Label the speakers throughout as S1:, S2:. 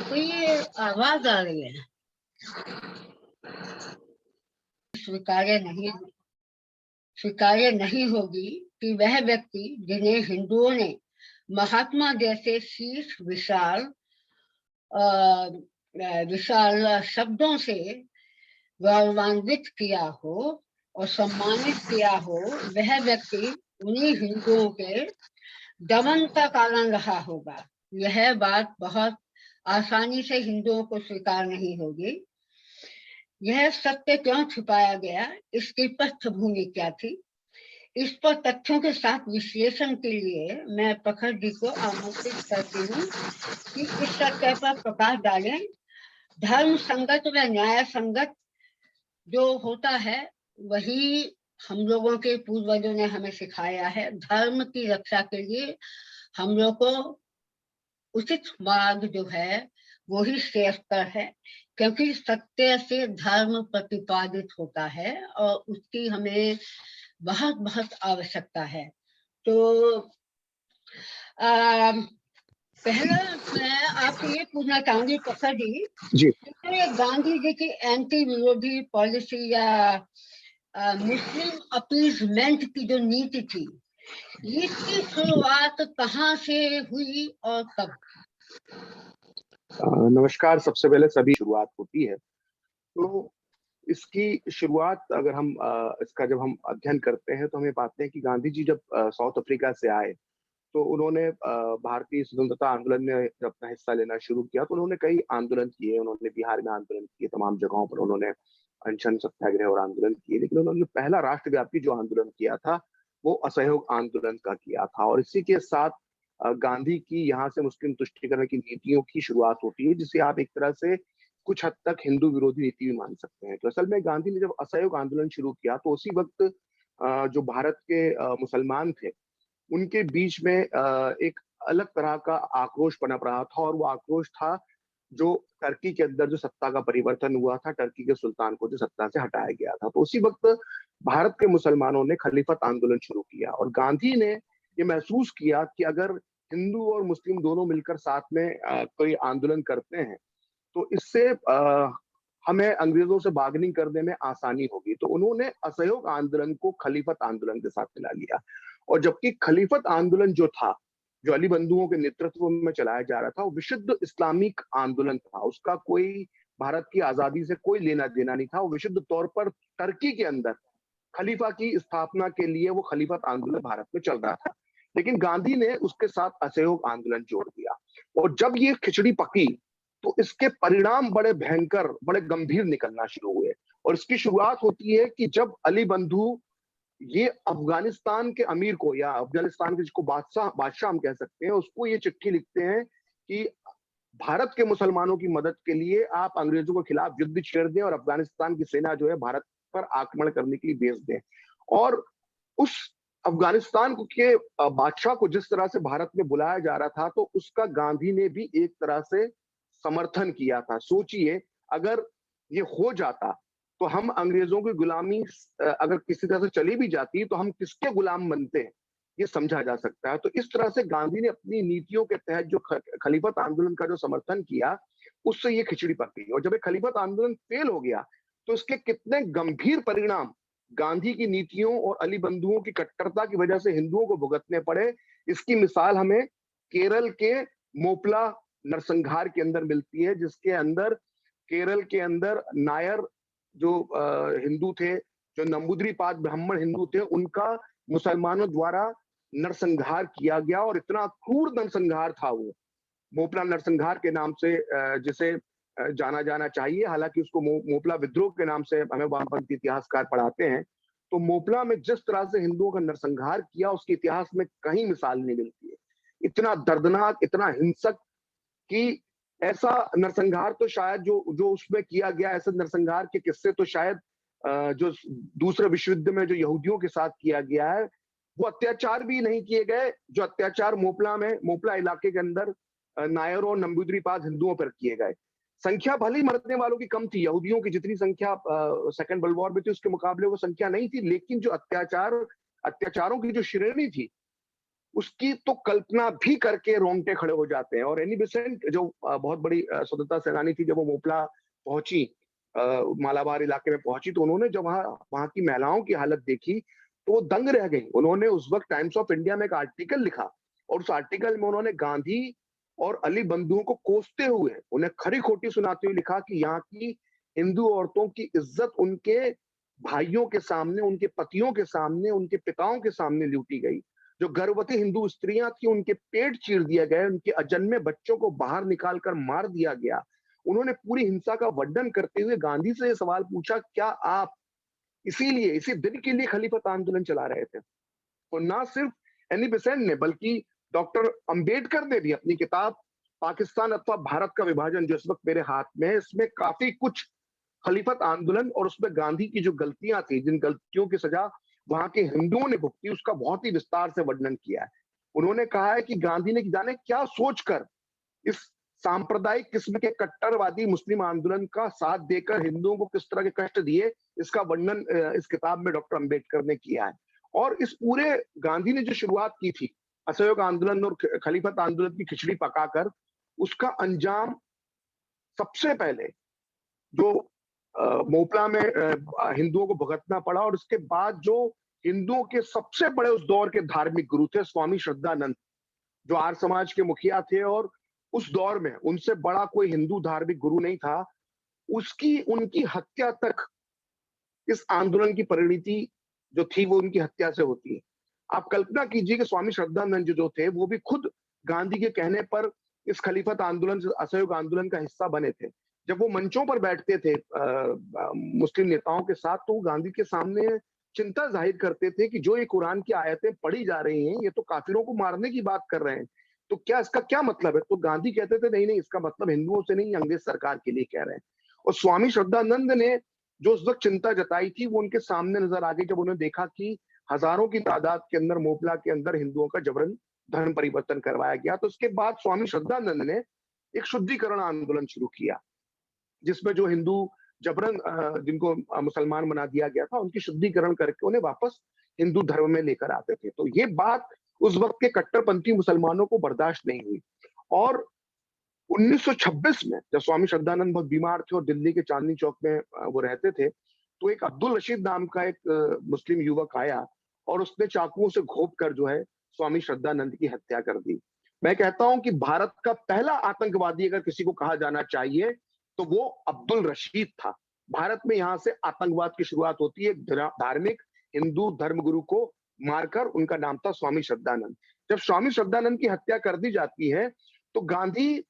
S1: तो ये आवाज आ रही है, स्वीकार्य नहीं होगी कि वह व्यक्ति जिन्हें हिंदुओं ने महात्मा जैसे शीर्ष विशाल शब्दों से गौरवान्वित किया हो और सम्मानित किया हो, वह व्यक्ति उन्हीं हिंदुओं के दमन का कारण रहा होगा। यह बात बहुत आसानी से हिंदुओं को स्वीकार नहीं होगी। यह सत्य क्यों छुपाया गया, इसकी पृष्ठभूमि क्या थी, इस पर तथ्यों के साथ विश्लेषण के लिए मैं प्रखर जी को आमंत्रित करती हूँ कि इस सत्य पर प्रकाश डालें। धर्म संगत व न्याय संगत जो होता है वही हम लोगों के पूर्वजों ने हमें सिखाया है। धर्म की रक्षा के लिए हम लोग को उचित मार्ग जो है वो ही श्रेयस्कर है, क्योंकि सत्य से धर्म प्रतिपादित होता है और उसकी हमें बहुत बहुत आवश्यकता है। तो पहला मैं आपसे ये पूछना चाहूंगी प्रखर जी, गांधी जी की एंटी विरोधी पॉलिसी या मुस्लिम अपीजमेंट की जो नीति थी, इसकी शुरुआत कहाँ से हुई और कब?
S2: नमस्कार। सबसे पहले सभी शुरुआत होती है, तो इसकी शुरुआत अगर हम इसका जब हम अध्ययन करते हैं तो हमें पाते हैं कि गांधी जी जब साउथ अफ्रीका से आए तो उन्होंने भारतीय स्वतंत्रता आंदोलन में जब अपना हिस्सा लेना शुरू किया तो उन्होंने कई आंदोलन किए। उन्होंने बिहार में आंदोलन किए, तमाम जगहों पर उन्होंने अनशन, सत्याग्रह और आंदोलन किए, लेकिन उन्होंने जो पहला राष्ट्रव्यापी जो आंदोलन किया था वो असहयोग आंदोलन का किया था। और इसी के साथ गांधी की यहाँ से मुस्लिम तुष्टीकरण की नीतियों की शुरुआत होती है, जिसे आप एक तरह से कुछ हद तक हिंदू विरोधी नीति भी मान सकते हैं। तो असल में गांधी ने जब असहयोग आंदोलन शुरू किया तो उसी वक्त जो भारत के मुसलमान थे उनके बीच में एक अलग तरह का आक्रोश पनप रहा था, और वो आक्रोश था जो टर्की के अंदर जो सत्ता का परिवर्तन हुआ था, टर्की के सुल्तान को जो सत्ता से हटाया गया था। तो उसी वक्त भारत के मुसलमानों ने खलीफत आंदोलन शुरू किया और गांधी ने ये महसूस किया कि अगर हिंदू और मुस्लिम दोनों मिलकर साथ में कोई आंदोलन करते हैं तो इससे हमें अंग्रेजों से बार्गेनिंग करने में आसानी होगी। तो उन्होंने असहयोग आंदोलन को खलीफत आंदोलन के साथ मिला लिया। और जबकि खलीफत आंदोलन जो था, जो अली बंधुओं के नेतृत्व में चलाया जा रहा था, वो विशुद्ध इस्लामिक आंदोलन था। उसका कोई भारत की आजादी से कोई लेना देना नहीं था। वो विशुद्ध तौर पर टर्की के अंदर खलीफा की स्थापना के लिए वो खलीफत आंदोलन भारत में चल रहा था। लेकिन गांधी ने उसके साथ असहयोग आंदोलन जोड़ दिया, और जब ये खिचड़ी पकी तो इसके परिणाम बड़े भयंकर, बड़े गंभीर निकलना शुरू हुए। और इसकी शुरुआत होती है कि जब अली बंधु ये अफगानिस्तान के अमीर को, या अफगानिस्तान के जिसको बादशाह हम कह सकते हैं, उसको ये चिट्ठी लिखते हैं कि भारत के मुसलमानों की मदद के लिए आप अंग्रेजों के खिलाफ युद्ध छेड़ दें और अफगानिस्तान की सेना जो है भारत पर आक्रमण करने के लिए भेज दें। और उस अफगानिस्तान के बादशाह को जिस तरह से भारत में बुलाया जा रहा था, तो उसका गांधी ने भी एक तरह से समर्थन किया था। सोचिए, अगर ये हो जाता तो हम अंग्रेजों की गुलामी अगर किसी तरह से चली भी जाती तो हम किसके गुलाम बनते हैं, ये समझा जा सकता है। तो इस तरह से गांधी ने अपनी नीतियों के तहत जो खलीफत आंदोलन का जो समर्थन किया, उससे ये खिचड़ी पक गई। और जब ये खलीफत आंदोलन फेल हो गया तो इसके कितने गंभीर परिणाम गांधी की नीतियों और अली बंधुओं की कट्टरता की वजह से हिंदुओं को भुगतने पड़े, इसकी मिसाल हमें केरल के मोपला नरसंहार के अंदर मिलती है, जिसके अंदर केरल के अंदर नायर जो हिंदू थे, जो नंबूद्रीपाद ब्राह्मण हिंदू थे, उनका मुसलमानों द्वारा नरसंहार किया गया। और इतना क्रूर नरसंहार था वो, मोपला नरसंहार के नाम से जिसे जाना जाना चाहिए। हालांकि उसको मोपला विद्रोह के नाम से हमें वामपंथी इतिहासकार पढ़ाते हैं। तो मोपला में जिस तरह से हिंदुओं का नरसंहार किया, उसके इतिहास में कहीं मिसाल नहीं मिलती है। इतना दर्दनाक, इतना हिंसक कि ऐसा नरसंहार तो शायद जो उसमें किया गया, ऐसे नरसंहार के किस्से तो शायद जो दूसरे विश्व युद्ध में जो यहूदियों के साथ किया गया है, वो अत्याचार भी नहीं किए गए जो अत्याचार मोपला इलाके के अंदर नायरों और नंबूद्रीपाद हिंदुओं पर किए गए। संख्या भले ही मरने वालों की कम थी, यहूदियों की जितनी संख्या सेकंड वर्ल्ड वॉर में थी उसके मुकाबले वो संख्या नहीं थी, लेकिन जो अत्याचारों की जो श्रेणी थी उसकी तो कल्पना भी करके रोंगटे खड़े हो जाते हैं। और एनी बेसेंट जो बहुत बड़ी स्वतंत्रता सेनानी थी, जब वो मोपला पहुंची, मालाबार इलाके में पहुंची, तो उन्होंने जब वहां वहां की महिलाओं की हालत देखी तो वो दंग रह गई। उन्होंने उस वक्त टाइम्स ऑफ इंडिया में एक आर्टिकल लिखा, और उस आर्टिकल में उन्होंने गांधी और अली बंधुओं को कोसते हुए, उन्हें खरी खोटी सुनाते हुए लिखा कि यहाँ की हिंदू औरतों की इज्जत उनके भाइयों के सामने, उनके पतियों के सामने, उनके पिताओं के सामने लूटी गई। जो गर्भवती हिंदू स्त्रियां थी उनके पेट चीर दिए गए, उनके अजन्मे बच्चों को बाहर निकालकर मार दिया गया। उन्होंने पूरी हिंसा का वर्णन करते हुए गांधी से यह सवाल पूछा, क्या आप इसीलिए इसी दिन के लिए खलीफत आंदोलन चला रहे थे? और ना सिर्फ एनी बेसेंट ने, बल्कि डॉक्टर अंबेडकर ने भी अपनी किताब पाकिस्तान अथवा भारत का विभाजन, जो इस वक्त मेरे हाथ में है, इसमें काफी कुछ खलीफत आंदोलन और उसमें गांधी की जो गलतियां थी, जिन गलतियों की सजा वहां के हिंदुओं ने भुगती, उसका बहुत ही विस्तार से वर्णन किया है। उन्होंने कहा है कि गांधी ने जाने क्या सोचकर इस सांप्रदायिक किस्म के कट्टरवादी मुस्लिम आंदोलन का साथ देकर हिंदुओं को किस तरह के कष्ट दिए, इसका वर्णन इस किताब में डॉक्टर अंबेडकर ने किया है। और इस पूरे गांधी ने जो शुरुआत की थी असहयोग आंदोलन और खलीफत आंदोलन की खिचड़ी पकाकर, उसका अंजाम सबसे पहले जो मोपला में हिंदुओं को भुगतना पड़ा, और उसके बाद जो हिंदुओं के सबसे बड़े उस दौर के धार्मिक गुरु थे स्वामी श्रद्धानंद, जो आर्य समाज के मुखिया थे, और उस दौर में उनसे बड़ा कोई हिंदू धार्मिक गुरु नहीं था, उसकी उनकी हत्या तक इस आंदोलन की परिणति जो थी वो उनकी हत्या से होती है। आप कल्पना कीजिए कि स्वामी श्रद्धानंद जो थे वो भी खुद गांधी के कहने पर इस खलीफत आंदोलन, असहयोग आंदोलन का हिस्सा बने थे। जब वो मंचों पर बैठते थे मुस्लिम नेताओं के साथ, तो वो गांधी के सामने चिंता जाहिर करते थे कि जो ये कुरान की आयतें पढ़ी जा रही हैं, ये तो काफिरों को मारने की बात कर रहे हैं, तो क्या इसका क्या मतलब है? तो गांधी कहते थे नहीं नहीं, इसका मतलब हिंदुओं से नहीं, अंग्रेज सरकार के लिए कह रहे हैं। और स्वामी श्रद्धानंद ने जो उस वक्त चिंता जताई थी वो उनके सामने नजर आ गई, जब उन्होंने देखा कि हजारों की तादाद के अंदर मोपला के अंदर हिंदुओं का जबरन धर्म परिवर्तन करवाया गया। तो उसके बाद स्वामी श्रद्धानंद ने एक शुद्धिकरण आंदोलन शुरू किया, जिसमें जो हिंदू जबरन जिनको मुसलमान बना दिया गया था, उनकी शुद्धिकरण करके उन्हें वापस हिंदू धर्म में लेकर आते थे। तो ये बात उस वक्त के कट्टरपंथी मुसलमानों को बर्दाश्त नहीं हुई। और 1926 में जब स्वामी श्रद्धानंद बहुत बीमार थे और दिल्ली के चांदनी चौक में वो रहते थे, तो एक अब्दुल रशीद नाम का एक मुस्लिम युवक आया और उसने चाकुओं से घोंप कर जो है स्वामी श्रद्धानंद की हत्या कर दी। मैं कहता हूं कि भारत का पहला आतंकवादी अगर किसी को कहा जाना चाहिए तो वो अब्दुल रशीद था। भारत में यहां से आतंकवाद की शुरुआत होती है, धार्मिक हिंदू धर्मगुरु को मारकर। उनका नाम था स्वामी श्रद्धानंद। जब स्वामी श्रद्धानंद की हत्या कर दी जाती है तो गांधी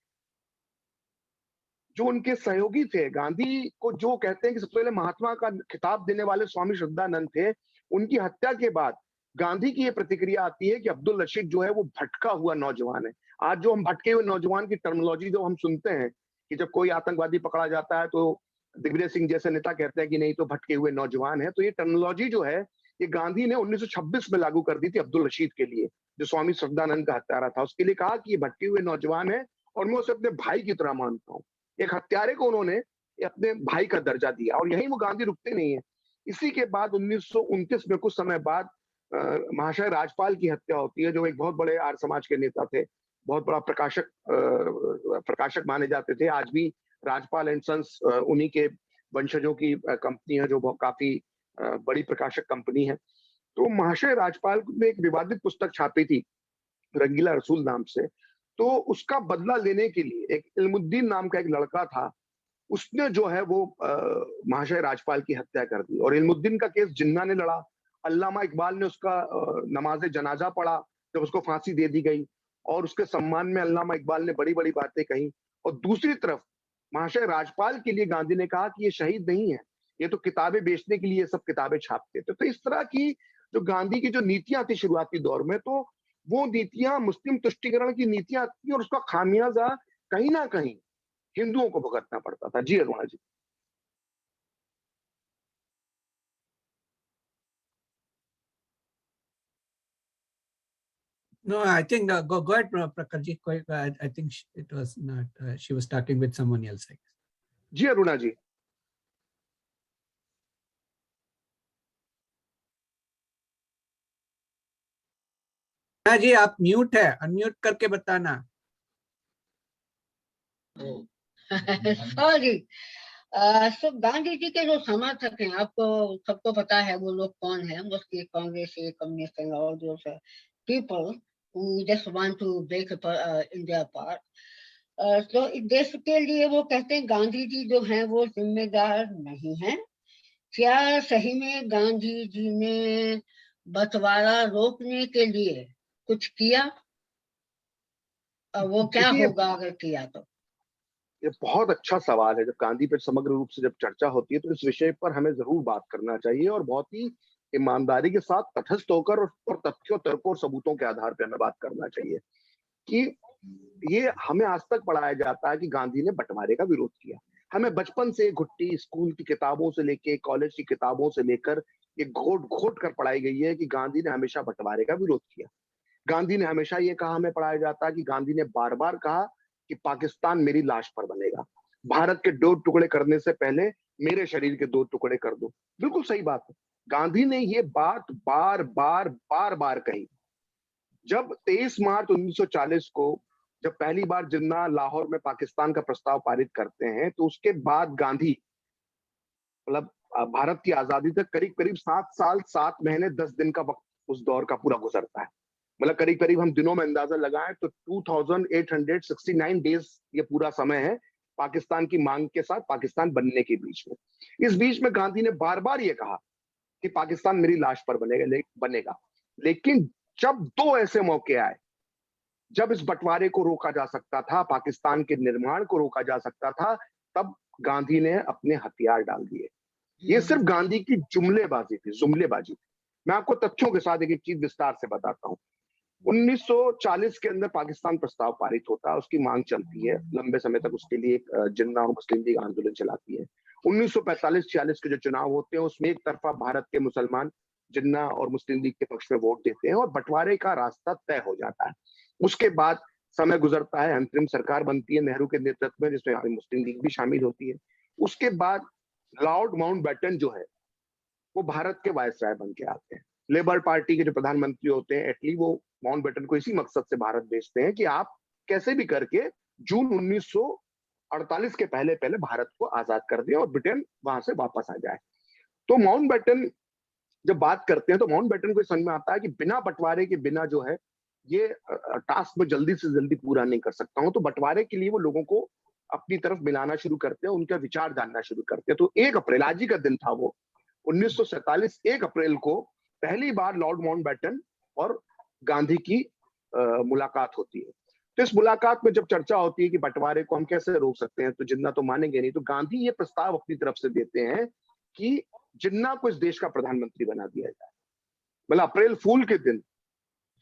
S2: जो उनके सहयोगी थे, गांधी को जो कहते हैं कि सबसे पहले महात्मा का खिताब देने वाले स्वामी श्रद्धानंद थे, उनकी हत्या के बाद गांधी की यह प्रतिक्रिया आती है कि अब्दुल रशीद जो है वो भटका हुआ नौजवान है। आज जो हम भटके हुए नौजवान की टर्मिनोलॉजी जो हम सुनते हैं कि जब कोई आतंकवादी पकड़ा जाता है तो दिग्विजय सिंह जैसे नेता कहते हैं कि नहीं तो भटके हुए नौजवान है, तो ये टर्मिनोलॉजी जो है ये गांधी ने 1926 में लागू कर दी थी अब्दुल रशीद के लिए, जो स्वामी श्रद्धानंद का हत्यारा था। उसके लिए कहा कि ये भटके हुए नौजवान है और मैं उसे अपने भाई की तरह मानता हूँ। एक हत्यारे को उन्होंने अपने भाई का दर्जा दिया, और यही वो गांधी रुकते नहीं है। इसी के बाद 1929 में कुछ समय बाद महाशय राजपाल की हत्या होती है, जो एक बहुत बड़े आर्य समाज के नेता थे, बहुत बड़ा प्रकाशक माने जाते थे। आज भी राजपाल एंड सन्स उन्हीं के वंशजों की कंपनी है, जो काफी बड़ी प्रकाशक कंपनी है। तो महाशय राजपाल ने एक विवादित पुस्तक छापी थी रंगीला रसूल नाम से, तो उसका बदला लेने के लिए एक इल्मुद्दीन नाम का एक लड़का था, उसने जो है वो महाशय राजपाल की हत्या कर दी। और इल्मुद्दीन का केस जिन्ना ने लड़ा, अल्लामा इकबाल ने उसका नमाज जनाजा पढ़ा जब उसको फांसी दे दी गई, और उसके सम्मान में अल्लामा इकबाल ने बड़ी बड़ी बातें कही। और दूसरी तरफ महाशय राजपाल के लिए गांधी ने कहा कि ये शहीद नहीं है, ये तो किताबें बेचने के लिए सब किताबें छापते थे। तो इस तरह की जो गांधी की जो नीतियां थी शुरुआती दौर में, तो वो नीतियां मुस्लिम तुष्टिकरण की नीतियां थी, और उसका खामियाजा कहीं ना कहीं हिंदुओं को भुगतना पड़ता था। जी अरुणा जी।
S3: No, I think go ahead, Prakarji. I think it was not. She was talking with someone else. I guess.
S2: जी अरुणा जी।
S3: जी आप म्यूट है, अनम्यूट करके बताना।
S1: सॉरी। सो गांधी जी के जो समर्थक हैं, आपको सबको पता है वो लोग कौन है, mostly Congress, communist and all those people who just want to break India apart. तो इस देश के लिए वो कहते हैं गांधी जी जो हैं वो जिम्मेदार नहीं हैं। क्या सही में गांधी जी ने बंटवारा रोकने के लिए कुछ किया? वो क्या
S2: देखिए,
S1: होगा अगर किया तो?
S2: ये बहुत अच्छा सवाल है। जब गांधी पर समग्र रूप से जब चर्चा होती है तो इस विषय पर हमें जरूर बात करना चाहिए, और बहुत ही ईमानदारी के साथ तटस्थ होकर और तथ्यों, तर्कों और सबूतों के आधार पर हमें बात करना चाहिए कि ये हमें आज तक पढ़ाया जाता है कि गांधी ने बंटवारे का विरोध किया। हमें बचपन से घुट्टी स्कूल की किताबों से लेके कॉलेज की किताबों से लेकर ये घोट घोट कर पढ़ाई गई है कि गांधी ने हमेशा बंटवारे का विरोध किया। गांधी ने हमेशा ये कहा, हमें पढ़ाया जाता है कि गांधी ने बार बार कहा कि पाकिस्तान मेरी लाश पर बनेगा, भारत के 2 टुकड़े करने से पहले मेरे शरीर के 2 टुकड़े कर दो। बिल्कुल सही बात है। गांधी ने ये बात बार बार बार बार कही। जब 23 मार्च 1940 को जब पहली बार जिन्ना लाहौर में पाकिस्तान का प्रस्ताव पारित करते हैं, तो उसके बाद गांधी मतलब भारत की आजादी तक करीब करीब 7 साल 7 महीने 10 दिन का वक्त उस दौर का पूरा गुजरता है। मतलब करीब करीब हम दिनों में अंदाजा लगाएं तो 2869 डेज ये पूरा समय है पाकिस्तान की मांग के साथ पाकिस्तान बनने के बीच में। इस बीच में गांधी ने बार बार ये कहा कि पाकिस्तान मेरी लाश पर बनेगा। लेकिन जब 2 ऐसे मौके आए जब इस बंटवारे को रोका जा सकता था, पाकिस्तान के निर्माण को रोका जा सकता था, तब गांधी ने अपने हथियार डाल दिए। ये सिर्फ गांधी की जुमलेबाजी थी, जुमलेबाजी थी। मैं आपको तथ्यों के साथ एक एक चीज विस्तार से बताता हूँ। 1940 के अंदर पाकिस्तान प्रस्ताव पारित होता है, उसकी मांग चलती है लंबे समय तक, उसके लिए जिन्ना और मुस्लिम लीग आंदोलन चलाती है। 1945-46 के जो चुनाव होते हैं उसमें एक तरफा भारत के मुसलमान जिन्ना और मुस्लिम लीग के पक्ष में वोट देते हैं और बंटवारे का रास्ता तय हो जाता है। उसके बाद समय गुजरता है, अंतरिम सरकार बनती है नेहरू के नेतृत्व में, जिसमें मुस्लिम लीग भी शामिल होती है। उसके बाद लॉर्ड माउंटबेटन जो है वो भारत के वायसराय बन के आते हैं। लेबर पार्टी के जो प्रधानमंत्री होते हैं एटली, वो माउंटबेटन को इसी मकसद से भारत भेजते हैं कि आप कैसे भी करके जून 1948 के पहले पहले भारत को आजाद कर दें और ब्रिटेन वहां से वापस आ जाए। तो माउंटबेटन जब बात करते हैं तो माउंटबेटन को समझ में आता है कि बिना बंटवारे के बिना जो है ये टास्क में जल्दी से जल्दी पूरा नहीं कर सकता हूं। तो बंटवारे के लिए वो लोगों को अपनी तरफ मिलाना शुरू करते हैं, उनका विचार जानना शुरू करते हैं। तो 1 अप्रैल, आज ही का दिन था वो, 1947 1 अप्रैल को पहली बार लॉर्ड माउंटबेटन और गांधी की मुलाकात होती है। तो इस मुलाकात में जब चर्चा होती है कि बंटवारे को हम कैसे रोक सकते हैं, तो जिन्ना तो मानेंगे नहीं, तो गांधी ये प्रस्ताव अपनी तरफ से देते हैं कि जिन्ना को इस देश का प्रधानमंत्री बना दिया जाए। मतलब अप्रैल फूल के दिन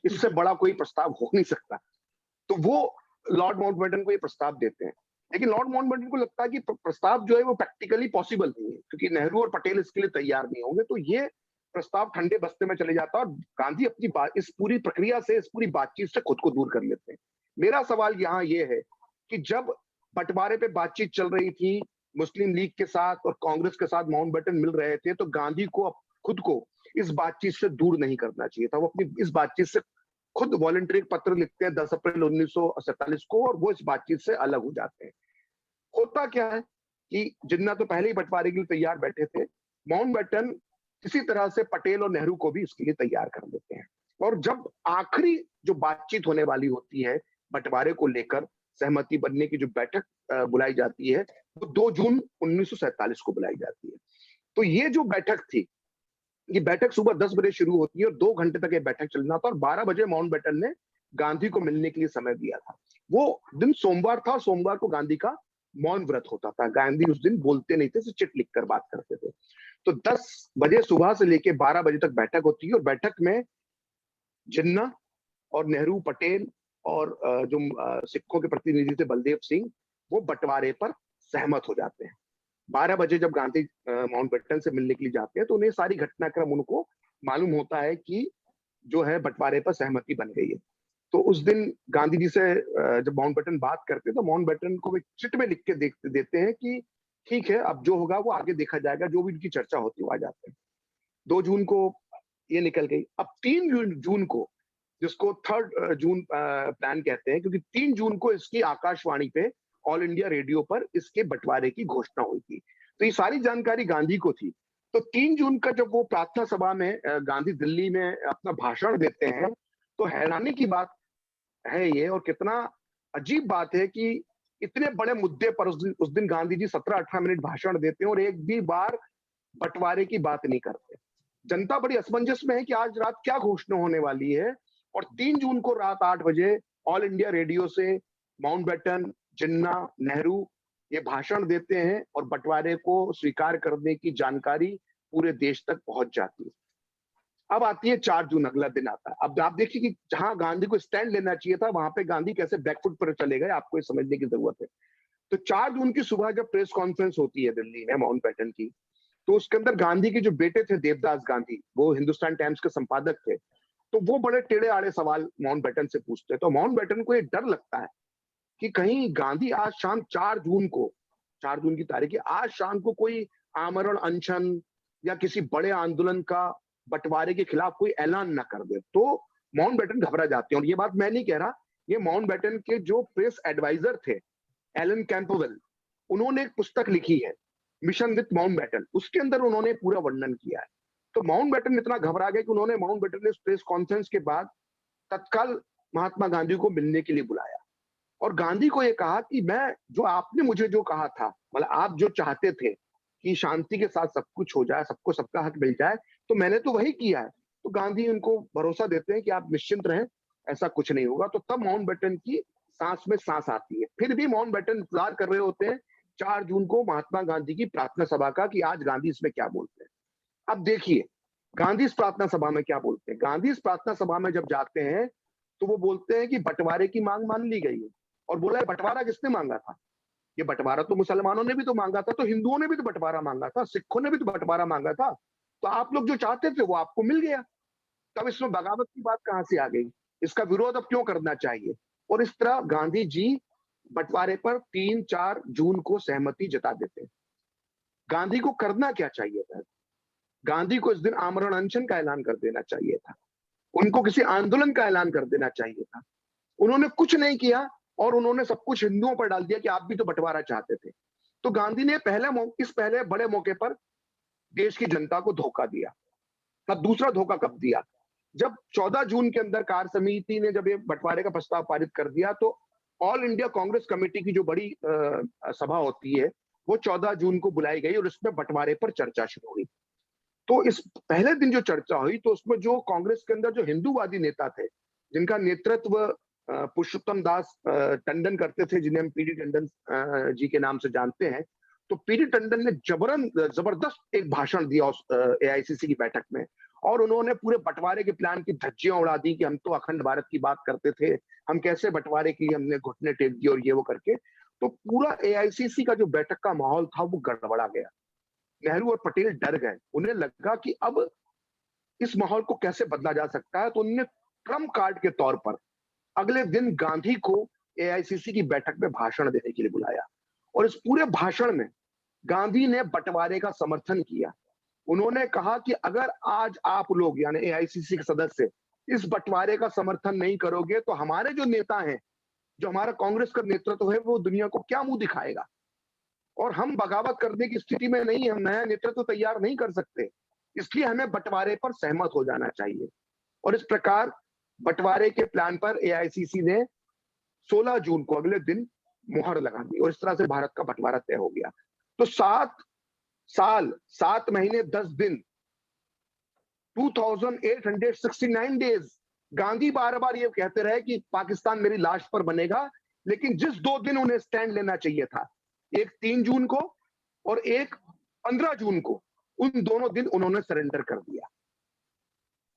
S2: इससे बड़ा कोई प्रस्ताव हो नहीं सकता। तो वो लॉर्ड माउंटबेटन को ये प्रस्ताव देते हैं, लेकिन लॉर्ड माउंटबेटन को लगता है कि प्रस्ताव जो है वो प्रैक्टिकली पॉसिबल नहीं है, क्योंकि नेहरू और पटेल इसके लिए तैयार नहीं होंगे। तो ये प्रस्ताव ठंडे बस्ते में चले जाता है और गांधी अपनी इस पूरी प्रक्रिया से, इस पूरी बातचीत से खुद को दूर कर लेते हैं। मेरा सवाल यहाँ ये है कि जब बंटवारे पे बातचीत चल रही थी मुस्लिम लीग के साथ और कांग्रेस के साथ माउंटबेटन मिल रहे थे, तो गांधी को खुद को इस बातचीत से दूर नहीं करना चाहिए था। वो अपनी इस बातचीत से खुद वॉलंटरी पत्र लिखते हैं 10 अप्रैल 1947 को, और वो इस बातचीत से अलग हो जाते हैं। होता क्या है कि जिन्ना तो पहले ही बंटवारे के लिए तैयार बैठे थे, माउंटबेटन किसी तरह से पटेल और नेहरू को भी इसके लिए तैयार कर देते हैं। और जब आखिरी जो बातचीत होने वाली होती है बंटवारे को लेकर, सहमति बनने की जो बैठक बुलाई जाती है, वो 2 जून 1947 को बुलाई जाती है। तो ये जो बैठक थी, ये बैठक सुबह 10 बजे शुरू होती है और 2 घंटे तक ये बैठक चलना था, और 12 बजे माउंटबेटन ने गांधी को मिलने के लिए समय दिया था। वो दिन सोमवार था, सोमवार को गांधी का मौन व्रत होता था। गांधी उस दिन बोलते नहीं थे, सिर्फ चिट लिखकर बात करते थे। तो 10 बजे सुबह से लेके 12 बजे तक बैठक होती है, और बैठक में जिन्ना और नेहरू, पटेल और जो सिखों के प्रतिनिधि थे बलदेव सिंह, वो बंटवारे पर सहमत हो जाते हैं। 12 बजे जब गांधी माउंटबेटन से मिलने के लिए जाते हैं तो उन्हें सारी घटनाक्रम उनको मालूम होता है कि जो है बंटवारे पर सहमति बन गई है। तो उस दिन गांधी जी से जब माउंटबेटन बात करते हैं तो माउंटबेटन को एक चिट में लिख के देते हैं कि ठीक है, अब जो होगा वो आगे देखा जाएगा, जो भी उनकी चर्चा होती है वो आ जाते हैं। 2 जून को ये निकल गई। अब 3 जून को जिसको 3 जून प्लान कहते हैं, क्योंकि 3 जून को इसकी आकाशवाणी पे ऑल इंडिया रेडियो पर इसके बंटवारे की घोषणा हुई थी। तो ये सारी जानकारी गांधी को थी। तो 3 जून का जब वो प्रार्थना सभा में गांधी दिल्ली में अपना भाषण देते हैं, तो हैरानी की बात है ये, और कितना अजीब बात है कि इतने बड़े मुद्दे पर उस दिन गांधी जी 17-18 मिनट भाषण देते हैं और एक भी बार बंटवारे की बात नहीं करते। जनता बड़ी असमंजस में है कि आज रात क्या घोषणा होने वाली है, और 3 जून को रात 8 बजे ऑल इंडिया रेडियो से माउंटबेटन, जिन्ना, नेहरू ये भाषण देते हैं और बंटवारे को स्वीकार करने की जानकारी पूरे देश तक पहुंच जाती है। अब आती है 4 जून, अगला दिन आता है। अब आप देखिए कि जहां गांधी को स्टैंड लेना चाहिए था, वहां पे गांधी कैसे बैकफुट पर चले गए, आपको ये समझने की जरूरत है। तो 4 जून की सुबह जब प्रेस कॉन्फ्रेंस होती है दिल्ली में माउंटबेटन की, तो उसके अंदर गांधी के जो बेटे थे देवदास गांधी, वो हिंदुस्तान टाइम्स के संपादक थे, तो वो बड़े टेढ़े आड़े सवाल माउंटबेटन से पूछते हैं। तो माउंटबेटन को ये डर लगता है कि कहीं गांधी आज शाम 4 जून की तारीख है, आज शाम को कोई आमरण अनशन या किसी बड़े आंदोलन का बंटवारे के खिलाफ कोई ऐलान ना कर दे। तो माउंटबेटन घबरा जाते हैं, और ये बात मैं नहीं कह रहा, ये माउंटबेटन के जो प्रेस एडवाइजर थे एलन कैंपवेल, उन्होंने एक पुस्तक लिखी है मिशन विद माउंटबेटन, उसके अंदर उन्होंने पूरा वर्णन किया है। तो माउंटबेटन इतना घबरा गए कि उन्होंने माउंटबेटन ने प्रेस कॉन्फ्रेंस के बाद तत्काल महात्मा गांधी को मिलने के लिए बुलाया और गांधी को यह कहा कि मैं जो आपने मुझे जो कहा था, मतलब आप जो चाहते थे कि शांति के साथ सब कुछ हो जाए, सबको सबका हक मिल जाए, तो मैंने तो वही किया है। तो गांधी उनको भरोसा देते हैं कि आप निश्चिंत रहें, ऐसा कुछ नहीं होगा। तो तब माउंटबेटन की सांस में सांस आती है। फिर भी माउंटबेटन इंतजार कर रहे होते हैं 4 जून को महात्मा गांधी की प्रार्थना सभा का कि आज गांधी इसमें क्या बोलते हैं। अब देखिए गांधी इस प्रार्थना सभा में क्या बोलते हैं। गांधी इस प्रार्थना सभा में जब जाते हैं तो वो बोलते हैं कि बंटवारे की मांग मान ली गई है, और बोला है बंटवारा किसने मांगा था, ये बंटवारा तो मुसलमानों ने भी तो मांगा था, तो हिंदुओं ने भी तो बंटवारा मांगा था, सिखों ने भी तो बंटवारा मांगा था, तो आप लोग जो चाहते थे वो आपको मिल गया, तब इसमें बगावत की बात कहां से आ गई, इसका विरोध अब क्यों करना चाहिए। और इस तरह गांधी जी बंटवारे पर 3-4 जून को सहमति जता देते हैं। गांधी को करना क्या चाहिए था, गांधी को इस दिन आमरण अनशन का ऐलान कर देना चाहिए था, उनको किसी आंदोलन का ऐलान कर देना चाहिए था। उन्होंने कुछ नहीं किया और उन्होंने सब कुछ हिंदुओं पर डाल दिया कि आप भी तो बंटवारा चाहते थे। तो गांधी ने इस पहले बड़े मौके पर देश की जनता को धोखा दिया। अब दूसरा धोखा कब दिया, जब 14 जून के अंदर कार्य समिति ने जब ये बंटवारे का प्रस्ताव पारित कर दिया, तो ऑल इंडिया कांग्रेस कमेटी की जो बड़ी सभा होती है वो 14 जून को बुलाई गई और इसमें बंटवारे पर चर्चा शुरू हुई। तो इस पहले दिन जो चर्चा हुई तो उसमें जो कांग्रेस के अंदर जो हिंदूवादी नेता थे, जिनका नेतृत्व पुरुषोत्तम दास टंडन करते थे, जिन्हें हम पीडी टंडन जी के नाम से जानते हैं, तो पीडी टंडन ने जबरदस्त एक भाषण दिया उस एआईसीसी की बैठक में, और उन्होंने पूरे बंटवारे के प्लान की धज्जियां उड़ा दी कि हम तो अखंड भारत की बात करते थे, हम कैसे बंटवारे की हमने घुटने टेक दिए और ये वो करके। तो पूरा एआईसीसी का जो बैठक का माहौल था वो गड़बड़ा गया। नेहरू और पटेल डर गए, उन्हें लगा कि अब इस माहौल को कैसे बदला जा सकता है। तो उन्होंने ट्रम्प कार्ड के तौर पर अगले दिन गांधी को एआईसीसी की बैठक में भाषण देने के लिए बुलाया, और इस पूरे भाषण में गांधी ने बंटवारे का समर्थन किया। उन्होंने कहा कि अगर आज आप लोग यानी एआईसीसी के सदस्य इस बंटवारे का समर्थन नहीं करोगे तो हमारे जो नेता हैं, जो हमारा कांग्रेस का नेतृत्व है, वो दुनिया को क्या मुंह दिखाएगा, और हम बगावत करने की स्थिति में नहीं, हम नया नेतृत्व तैयार नहीं कर सकते, इसलिए हमें बंटवारे पर सहमत हो जाना चाहिए। और इस प्रकार बंटवारे के प्लान पर एआईसीसी ने 16 जून को अगले दिन मुहर लगा दी, और इस तरह से भारत का बंटवारा तय हो गया। तो 7 साल 7 महीने 10 दिन 2869 डेज गांधी बार बार ये कहते रहे कि पाकिस्तान मेरी लाश पर बनेगा, लेकिन जिस 2 दिन उन्हें स्टैंड लेना चाहिए था, एक 3 जून को और एक 15 जून को, उन दोनों दिन उन्होंने सरेंडर कर दिया।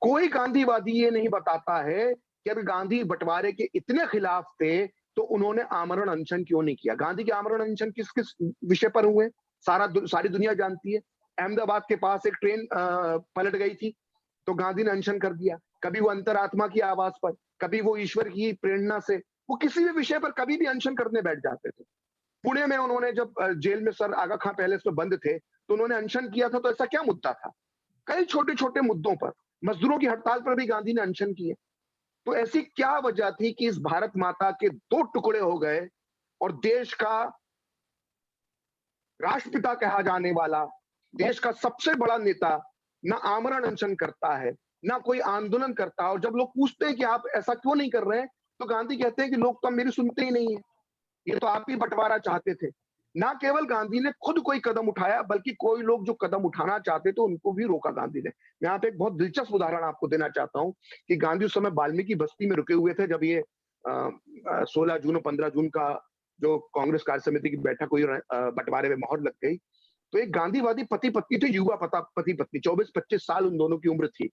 S2: कोई गांधीवादी ये नहीं बताता है कि अगर गांधी बंटवारे के इतने खिलाफ थे तो उन्होंने आमरण अनशन क्यों नहीं किया। गांधी के आमरण अनशन किस किस विषय पर हुए सारी दुनिया जानती है। अहमदाबाद के पास एक ट्रेन पलट गई थी तो गांधी ने अनशन कर दिया। कभी वो अंतरात्मा की आवाज पर, कभी वो ईश्वर की प्रेरणा से, वो किसी भी विषय पर कभी भी अनशन करने बैठ जाते थे। पुणे में उन्होंने जब जेल में सर आगा खां पैलेस में बंद थे तो उन्होंने अनशन किया था, तो ऐसा क्या मुद्दा था। कई छोटे छोटे मुद्दों पर, मजदूरों की हड़ताल पर भी गांधी ने अनशन किए। तो ऐसी क्या वजह थी कि इस भारत माता के दो टुकड़े हो गए और देश का राष्ट्रपिता कहा जाने वाला, देश का सबसे बड़ा नेता ना आमरण अनशन करता है, ना कोई आंदोलन करता है। और जब लोग पूछते हैं कि आप ऐसा क्यों नहीं कर रहे हैं, तो गांधी कहते हैं कि लोग तो मेरी सुनते ही नहीं है, ये तो आप ही बंटवारा चाहते थे। ना केवल गांधी ने खुद कोई कदम उठाया, बल्कि कोई लोग जो कदम उठाना चाहते थे उनको भी रोका गांधी ने। मैं यहाँ पे एक बहुत दिलचस्प उदाहरण आपको देना चाहता हूँ कि गांधी उस समय वाल्मीकि बस्ती में रुके हुए थे जब ये 16 जून और 15 जून का जो कांग्रेस कार्य समिति की बैठक हुई, बंटवारे में मोहर लग गई। तो एक गांधीवादी पति पत्नी थे, युवा पति पत्नी, 24-25 साल उन दोनों की उम्र थी।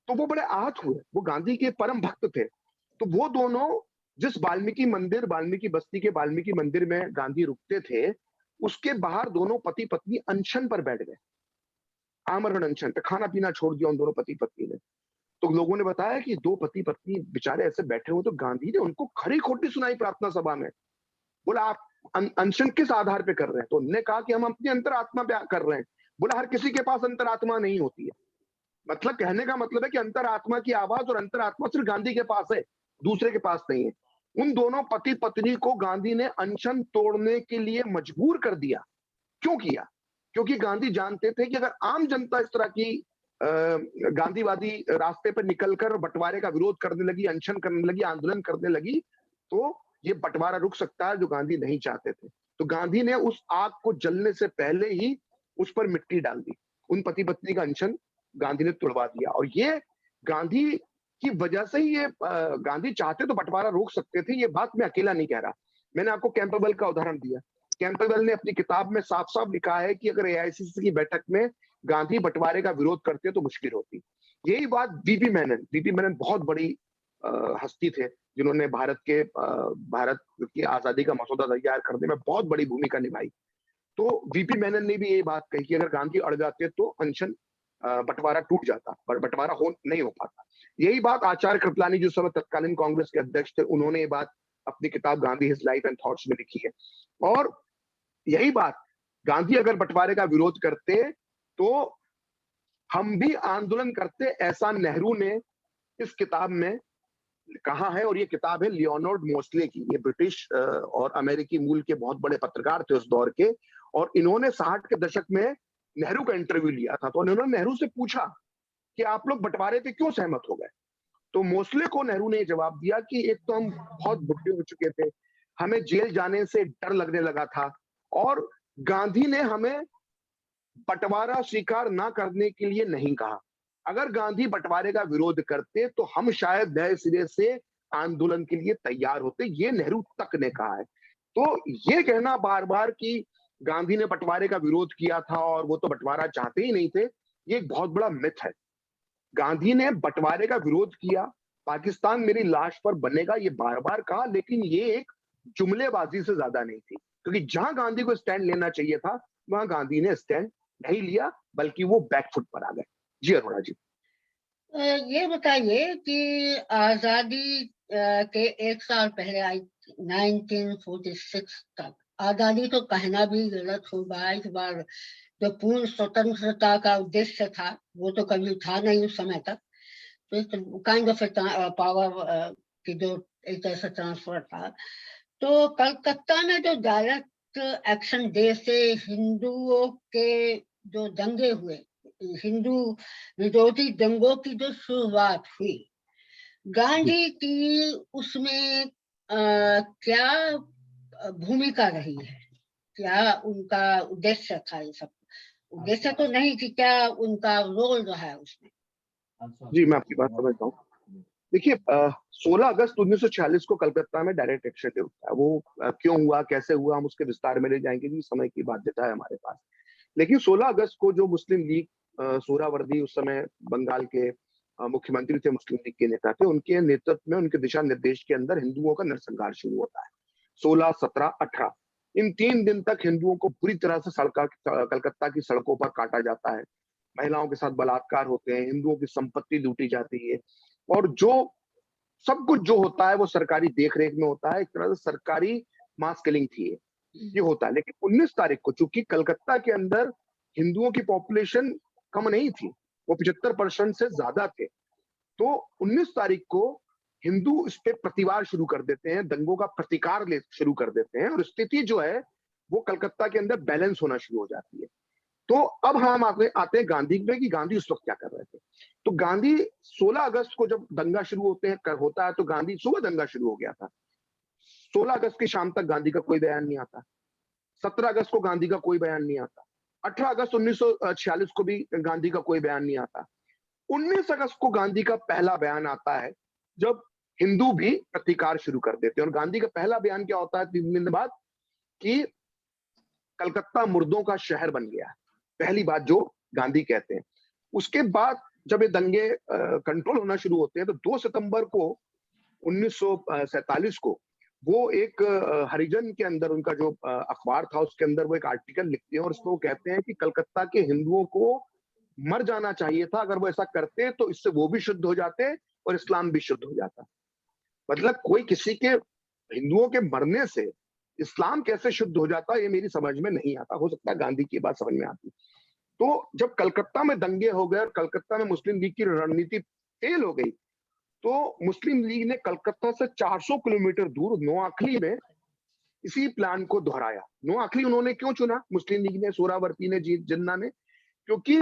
S2: तो वो बड़े आहत हुए, वो गांधी के परम भक्त थे। तो वो दोनों जिस वाल्मीकि बस्ती के वाल्मीकि मंदिर में गांधी रुकते थे, उसके बाहर दोनों पति पत्नी अनशन पर बैठ गए, आमरण अनशन पे, खाना पीना छोड़ दिया उन दोनों पति पत्नी ने। तो लोगों ने बताया कि दो पति पत्नी बेचारे ऐसे बैठे हुए, तो गांधी ने उनको खरी खोटी सुनाई प्रार्थना सभा में। बोला आप अनशन किस आधार पे कर रहे हैं? तो उन्होंने कहा कि हम अपनी अंतरात्मा पे कर रहे हैं। बोला हर किसी के पास अंतरात्मा नहीं होती है। मतलब कहने का मतलब है कि अंतरात्मा की आवाज और अंतरात्मा सिर्फ गांधी के पास है, दूसरे के पास नहीं है। उन दोनों पति पत्नी को गांधी ने अनशन तोड़ने के लिए मजबूर कर दिया। क्यों किया? क्योंकि गांधी जानते थे कि अगर आम जनता इस तरह की गांधीवादी रास्ते पर निकलकर बंटवारे का विरोध करने लगी, अनशन करने लगी, आंदोलन करने लगी, तो ये बंटवारा रुक सकता है, जो गांधी नहीं चाहते थे। तो गांधी ने उस आग को जलने से पहले ही उस पर मिट्टी डाल दी। उन पति पत्नी का अनशन गांधी ने तुड़वा दिया। और ये गांधी की वजह से ही ये गांधी चाहते तो बंटवारा रोक सकते थे। ये बात मैं अकेला नहीं कह रहा। मैंने आपको कैंपेबल का उदाहरण दिया। कैंपेबल ने अपनी किताब में साफ साफ लिखा है कि अगर एआईसीसी की बैठक में गांधी बंटवारे का विरोध करते तो मुश्किल होती। यही बात वीपी मेनन बहुत बड़ी हस्ती थे, जिन्होंने भारत की आजादी का मसौदा तैयार करने में बहुत बड़ी भूमिका निभाई। तो वीपी मेनन ने भी ये बात कही कि अगर गांधी अड़ जाते तो अनशन बंटवारा टूट जाता, पर बंटवारा नहीं हो पाता। यही बात आचार्य कृपलानी जो समय तत्कालीन कांग्रेस के अध्यक्ष थे, उन्होंने ये बात अपनी किताब Gandhi his life and thoughts में लिखी है। और यही बात, गांधी अगर बंटवारे का विरोध करते तो हम भी आंदोलन करते, ऐसा नेहरू ने इस किताब में कहा है। और ये किताब है लियोनार्ड मोस्ले की। ये ब्रिटिश और अमेरिकी मूल के बहुत बड़े पत्रकार थे उस दौर के, और इन्होंने 60 के दशक में नेहरू का इंटरव्यू लिया था। तो इन्होंने नेहरू से पूछा कि आप लोग बंटवारे पे क्यों सहमत हो गए? तो मोस्ले को नेहरू ने जवाब दिया कि एक तो हम बहुत बुढ़े हो चुके थे, हमें जेल जाने से डर लगने लगा था, और गांधी ने हमें बंटवारा स्वीकार ना करने के लिए नहीं कहा। अगर गांधी बंटवारे का विरोध करते तो हम शायद नए सिरे से आंदोलन के लिए तैयार होते, ये नेहरू तक ने कहा है। तो ये कहना बार बार कि गांधी ने बंटवारे का विरोध किया था और वो तो बंटवारा चाहते ही नहीं थे, ये एक बहुत बड़ा मिथ है। गांधी ने बंटवारे का विरोध किया, पाकिस्तान मेरी लाश पर बनेगा, ये बार बार कहा, लेकिन ये एक जुमलेबाजी से ज्यादा नहीं थी। क्योंकि जहां गांधी को स्टैंड लेना चाहिए था, वहां गांधी ने स्टैंड नहीं लिया, बल्कि वो बैकफुट पर आ गए। जी अरुणा जी,
S1: ये बताइए कि आजादी के एक साल पहले, 1946 तक, आजादी तो कहना भी गलत होगा। इस बार जो पूर्ण स्वतंत्रता का उद्देश्य था वो तो कभी था नहीं उस समय तक। तो काइंड ऑफ पावर की जो एक तरह से ट्रांसफर था। तो कलकत्ता में जो डायरेक्ट एक्शन डे से हिंदुओं के जो दंगे हुए, हिंदू विरोधी दंगों की जो शुरुआत हुई, गांधी की उसमें क्या भूमिका रही है? क्या उनका उद्देश्य था? ये सब उद्देश्य तो नहीं थी, क्या उनका रोल रहा है उसमें?
S2: जी मैं आपकी बात समझता हूँ। देखिए 16 अगस्त 1946 को कलकत्ता में डायरेक्ट एक्शन डे होता है। वो क्यों हुआ, कैसे हुआ, हम उसके विस्तार में ले जाएंगे जी, समय की बाध्यता है हमारे पास। लेकिन 16 अगस्त को जो मुस्लिम लीग सोहरावर्दी, उस समय बंगाल के मुख्यमंत्री थे, मुस्लिम लीग के नेता थे, उनके नेतृत्व में, उनके दिशा निर्देश के अंदर हिंदुओं का नरसंहार शुरू होता है। 16, 17, 18 इन 3 दिन तक हिंदुओं को पूरी तरह से कलकत्ता की सड़कों पर काटा जाता है। महिलाओं के साथ बलात्कार होते हैं, हिंदुओं की संपत्ति लूटी जाती है, और जो सब कुछ जो होता है वो सरकारी देखरेख में होता है। एक तरह से सरकारी मास किलिंग थी ये होता है। लेकिन 19 तारीख को, चूंकि कलकत्ता के अंदर हिंदुओं की पॉपुलेशन कम नहीं थी, वो 75% से ज्यादा थे, तो 19 तारीख को हिंदू इस पे प्रतिवाद शुरू कर देते हैं, दंगों का प्रतिकार शुरू कर देते हैं, और स्थिति जो है वो कलकत्ता के अंदर बैलेंस होना शुरू हो जाती है। तो अब हम आते हैं गांधी पे कि गांधी उस वक्त क्या कर रहे थे। तो गांधी 16 अगस्त को जब दंगा शुरू होता है तो गांधी सुबह दंगा शुरू हो गया था। 16 अगस्त की शाम तक गांधी का कोई बयान नहीं आता। 17 अगस्त को गांधी का कोई बयान नहीं आता। 18 अगस्त 1946 को भी गांधी का कोई बयान नहीं आता। 19 अगस्त को गांधी का पहला बयान आता है, जब हिंदू भी प्रतिकार शुरू कर देते हैं। और गांधी का पहला बयान क्या होता है 3 दिन बाद, कि कलकत्ता मुर्दों का शहर बन गया। पहली बात जो गांधी कहते हैं। उसके बाद जब ये दंगे कंट्रोल होना शुरू होते हैं तो 2 सितंबर को 1947 को वो एक हरिजन के अंदर, उनका जो अखबार था उसके अंदर वो एक आर्टिकल लिखते हैं और उसको कहते हैं कि कलकत्ता के हिंदुओं को मर जाना चाहिए था, अगर वो ऐसा करते तो इससे वो भी शुद्ध हो जाते और इस्लाम भी शुद्ध हो जाता। मतलब कोई किसी के, हिंदुओं के मरने से इस्लाम कैसे शुद्ध हो जाता, ये मेरी समझ में नहीं आता। हो सकता है गांधी की बात समझ में आती। तो जब कलकत्ता में दंगे हो गए और कलकत्ता में मुस्लिम लीग की रणनीति फेल हो गई, तो मुस्लिम लीग ने कलकत्ता से 400 किलोमीटर दूर नोआखली में इसी प्लान को दोहराया। नोआखली उन्होंने क्यों चुना, मुस्लिम लीग ने, सोहरावर्ती ने, जिन्ना ने? क्योंकि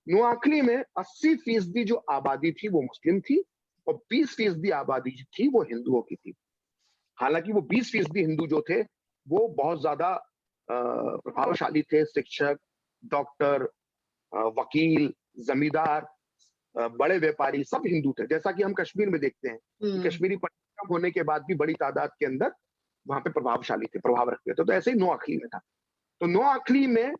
S2: नोआखली में 80% जो आबादी थी वो मुस्लिम थी और 20% आबादी थी वो हिंदुओं की थी। हालांकि वो 20% हिंदू जो थे वो बहुत ज्यादा प्रभावशाली थे, शिक्षक, डॉक्टर, वकील, जमींदार, बड़े व्यापारी, सब हिंदू थे। जैसा कि हम कश्मीर में देखते हैं कि कश्मीरी पंडित होने के बाद भी बड़ी तादाद के अंदर वहां पे प्रभावशाली थे, प्रभाव रखते थे। तो ऐसे ही नोआखली में था। तो नोआखली में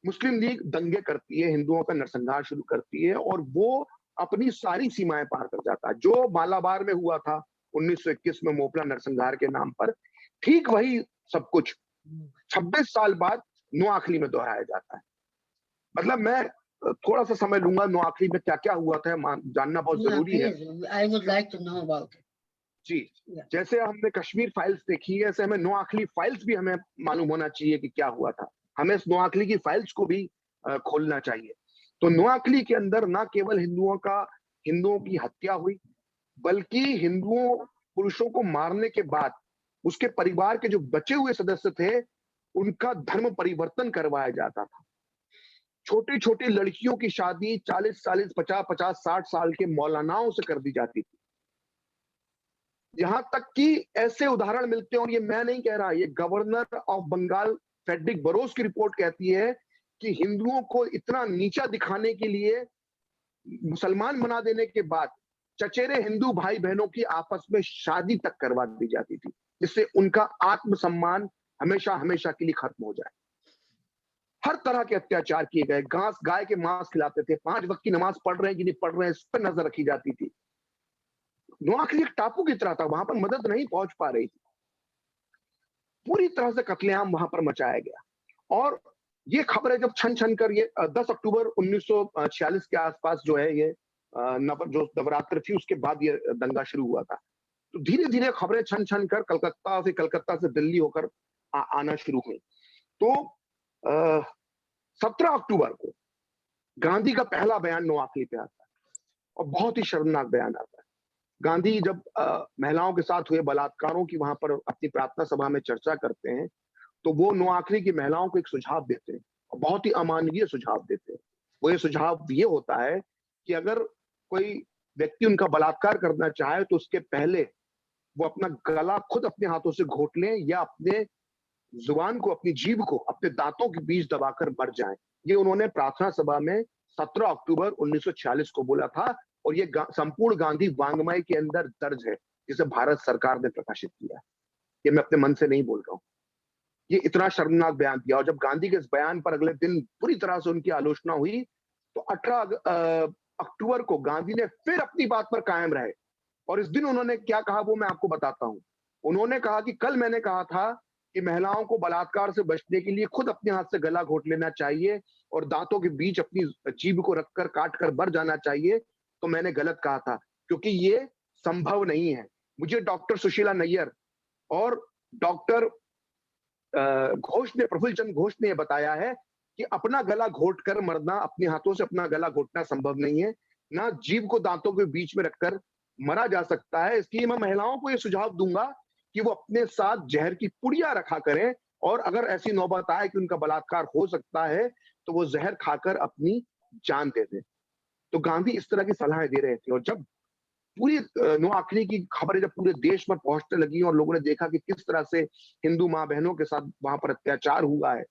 S2: मुस्लिम लीग दंगे करती है, हिंदुओं का नरसंहार शुरू करती है और वो अपनी सारी सीमाएं पार कर जाता है। जो मालाबार में हुआ था 1921 में मोपला नरसंहार के नाम पर, ठीक वही सब कुछ 26 साल बाद नोआखली में दोहराया जाता है। मतलब मैं थोड़ा सा समय लूंगा, नोआखली में क्या क्या हुआ था जानना बहुत जरूरी है।
S1: I would like to know about it.
S2: जी, जैसे हमने कश्मीर फाइल्स देखी है, ऐसे हमें नोआखली फाइल्स भी हमें मालूम होना चाहिए कि क्या हुआ था। हमें इस नोआखली की फाइल्स को भी खोलना चाहिए। तो नोआखली के अंदर ना केवल हिंदुओं की हत्या हुई, बल्कि हिंदुओं पुरुषों को मारने के बाद उसके परिवार के जो बचे हुए सदस्य थे उनका धर्म परिवर्तन करवाया जाता था। छोटी छोटी लड़कियों की शादी 40-40, 50-50, 60 साल के मौलानाओं से कर दी जाती थी। यहां तक कि ऐसे उदाहरण मिलते हैं, और ये मैं नहीं कह रहा, ये governor of Bengal Frederick Burrows की रिपोर्ट कहती है कि हिंदुओं को इतना नीचा दिखाने के लिए मुसलमान बना देने के बाद चचेरे हिंदू भाई बहनों की आपस में शादी तक करवा दी जाती थी, जिससे उनका आत्मसम्मान हमेशा हमेशा के लिए खत्म हो जाए। हर तरह के अत्याचार किए गए। गाय के मांस खिलाते थे, 5 वक्त की नमाज पढ़ रहे हैं कि नहीं पढ़ रहे हैं इस पर नजर रखी जाती थी। नोआखली एक टापू की तरह था, वहां पर मदद नहीं पहुंच पा रही थी। पूरी तरह से कत्लेआम वहां पर मचाया गया। और ये खबरें जब छन छन कर, ये 10 अक्टूबर 1946 के आसपास जो है, ये जो नवरात्र थी उसके बाद ये दंगा शुरू हुआ था। तो धीरे धीरे खबरें छन छन कर कलकत्ता से दिल्ली होकर आना शुरू हुई। तो 17 अक्टूबर को गांधी का पहला बयान नोआखली पे आता है और बहुत ही शर्मनाक बयान आता है। गांधी जब महिलाओं के साथ हुए बलात्कारों की वहां पर अपनी प्रार्थना सभा में चर्चा करते हैं, तो वो नोआखली की महिलाओं को एक सुझाव देते हैं और बहुत ही अमानवीय सुझाव देते हैं। वो ये सुझाव ये होता है कि अगर कोई व्यक्ति उनका बलात्कार करना चाहे तो उसके पहले वो अपना गला खुद अपने हाथों से घोट लें या अपने जुबान को, अपनी जीभ को अपने दांतों के बीच दबाकर मर जाएं। ये उन्होंने प्रार्थना सभा में 17 अक्टूबर 1946 को बोला था और ये संपूर्ण गांधी वांग्मय के अंदर दर्ज है, जिसे भारत सरकार ने प्रकाशित किया है। ये मैं अपने मन से नहीं बोल रहा हूं। ये इतना शर्मनाक बयान दिया। और जब गांधी के इस बयान पर अगले दिन पूरी तरह से उनकी आलोचना हुई, तो 18 अक्टूबर को गांधी ने फिर अपनी बात पर कायम रहे। और इस दिन उन्होंने क्या कहा वो मैं आपको बताता हूं। उन्होंने कहा कि कल मैंने कहा था कि महिलाओं को बलात्कार से बचने के लिए खुद अपने हाथ से गला घोट लेना चाहिए और दांतों के बीच अपनी जीभ को रखकर काट कर मर जाना चाहिए, तो मैंने गलत कहा था, क्योंकि ये संभव नहीं है। मुझे डॉक्टर सुशीला नैयर और डॉक्टर घोष ने, प्रफुल्ल चंद्र घोष ने बताया है कि अपना गला घोट कर मरना, अपने हाथों से अपना गला घोटना संभव नहीं है। ना जीभ को दांतों के बीच में रखकर मरा जा सकता है। इसलिए मैं महिलाओं को ये सुझाव दूंगा कि वो अपने साथ जहर की पुड़िया रखा करें, और अगर ऐसी नौबत आए कि उनका बलात्कार हो सकता है तो वो जहर खाकर अपनी जान दे दें। तो गांधी इस तरह की सलाहें दे रहे थे। और जब पूरी नो आखिरी की खबरें जब पूरे देश में पहुंचने लगी और लोगों ने देखा कि किस तरह से हिंदू माँ बहनों के साथ वहां पर अत्याचार हुआ है,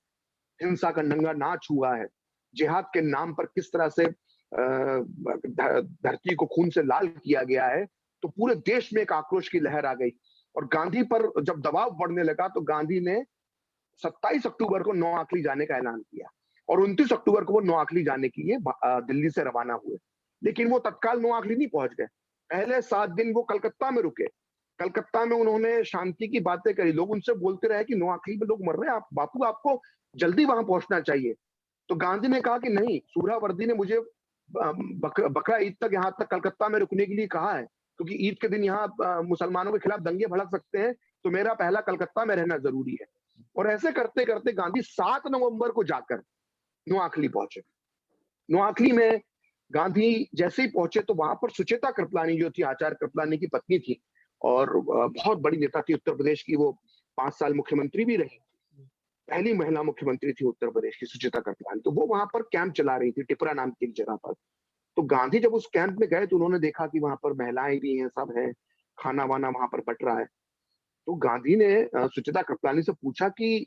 S2: हिंसा का नंगा नाच हुआ है, जिहाद के नाम पर किस तरह से धरती को खून से लाल किया गया है, तो पूरे देश में एक आक्रोश की लहर आ गई। और गांधी पर जब दबाव बढ़ने लगा तो गांधी ने 27 अक्टूबर को नोआखली जाने का ऐलान किया, और 29 अक्टूबर को वो नोआखली जाने के लिए दिल्ली से रवाना हुए। लेकिन वो तत्काल नोआखली नहीं पहुंच गए। पहले 7 दिन वो कलकत्ता में रुके। कलकत्ता में उन्होंने शांति की बातें करी। लोग उनसे बोलते रहे कि नोआखली में लोग मर रहे हैं, आप बापू आपको जल्दी वहां पहुंचना चाहिए। तो गांधी ने कहा कि नहीं, सुहरावर्दी ने मुझे बकरा ईद तक यहाँ तक कलकत्ता में रुकने के लिए कहा है, क्योंकि ईद के दिन यहाँ मुसलमानों के खिलाफ दंगे भड़क सकते हैं, तो मेरा पहला कलकत्ता में रहना जरूरी है। और ऐसे करते करते गांधी 7 नवंबर को जाकर नोआखली पहुंचे। नोआखली में गांधी जैसे ही पहुंचे तो वहां पर सुचेता कृपलानी जो थी, आचार्य कृपलानी की पत्नी थी, और बहुत बड़ी नेता थी उत्तर प्रदेश की। वो 5 साल मुख्यमंत्री भी रही, पहली महिला मुख्यमंत्री थी उत्तर प्रदेश की सुचेता कृपलानी। तो वो वहां पर कैंप चला रही थी टिपरा नाम की एक जगह पर। तो गांधी जब उस कैंप में गए तो उन्होंने देखा कि वहां पर महिलाएं भी हैं, सब है, खाना वाना वहां पर बट रहा है। तो गांधी ने सुचेता कृपलानी से पूछा कि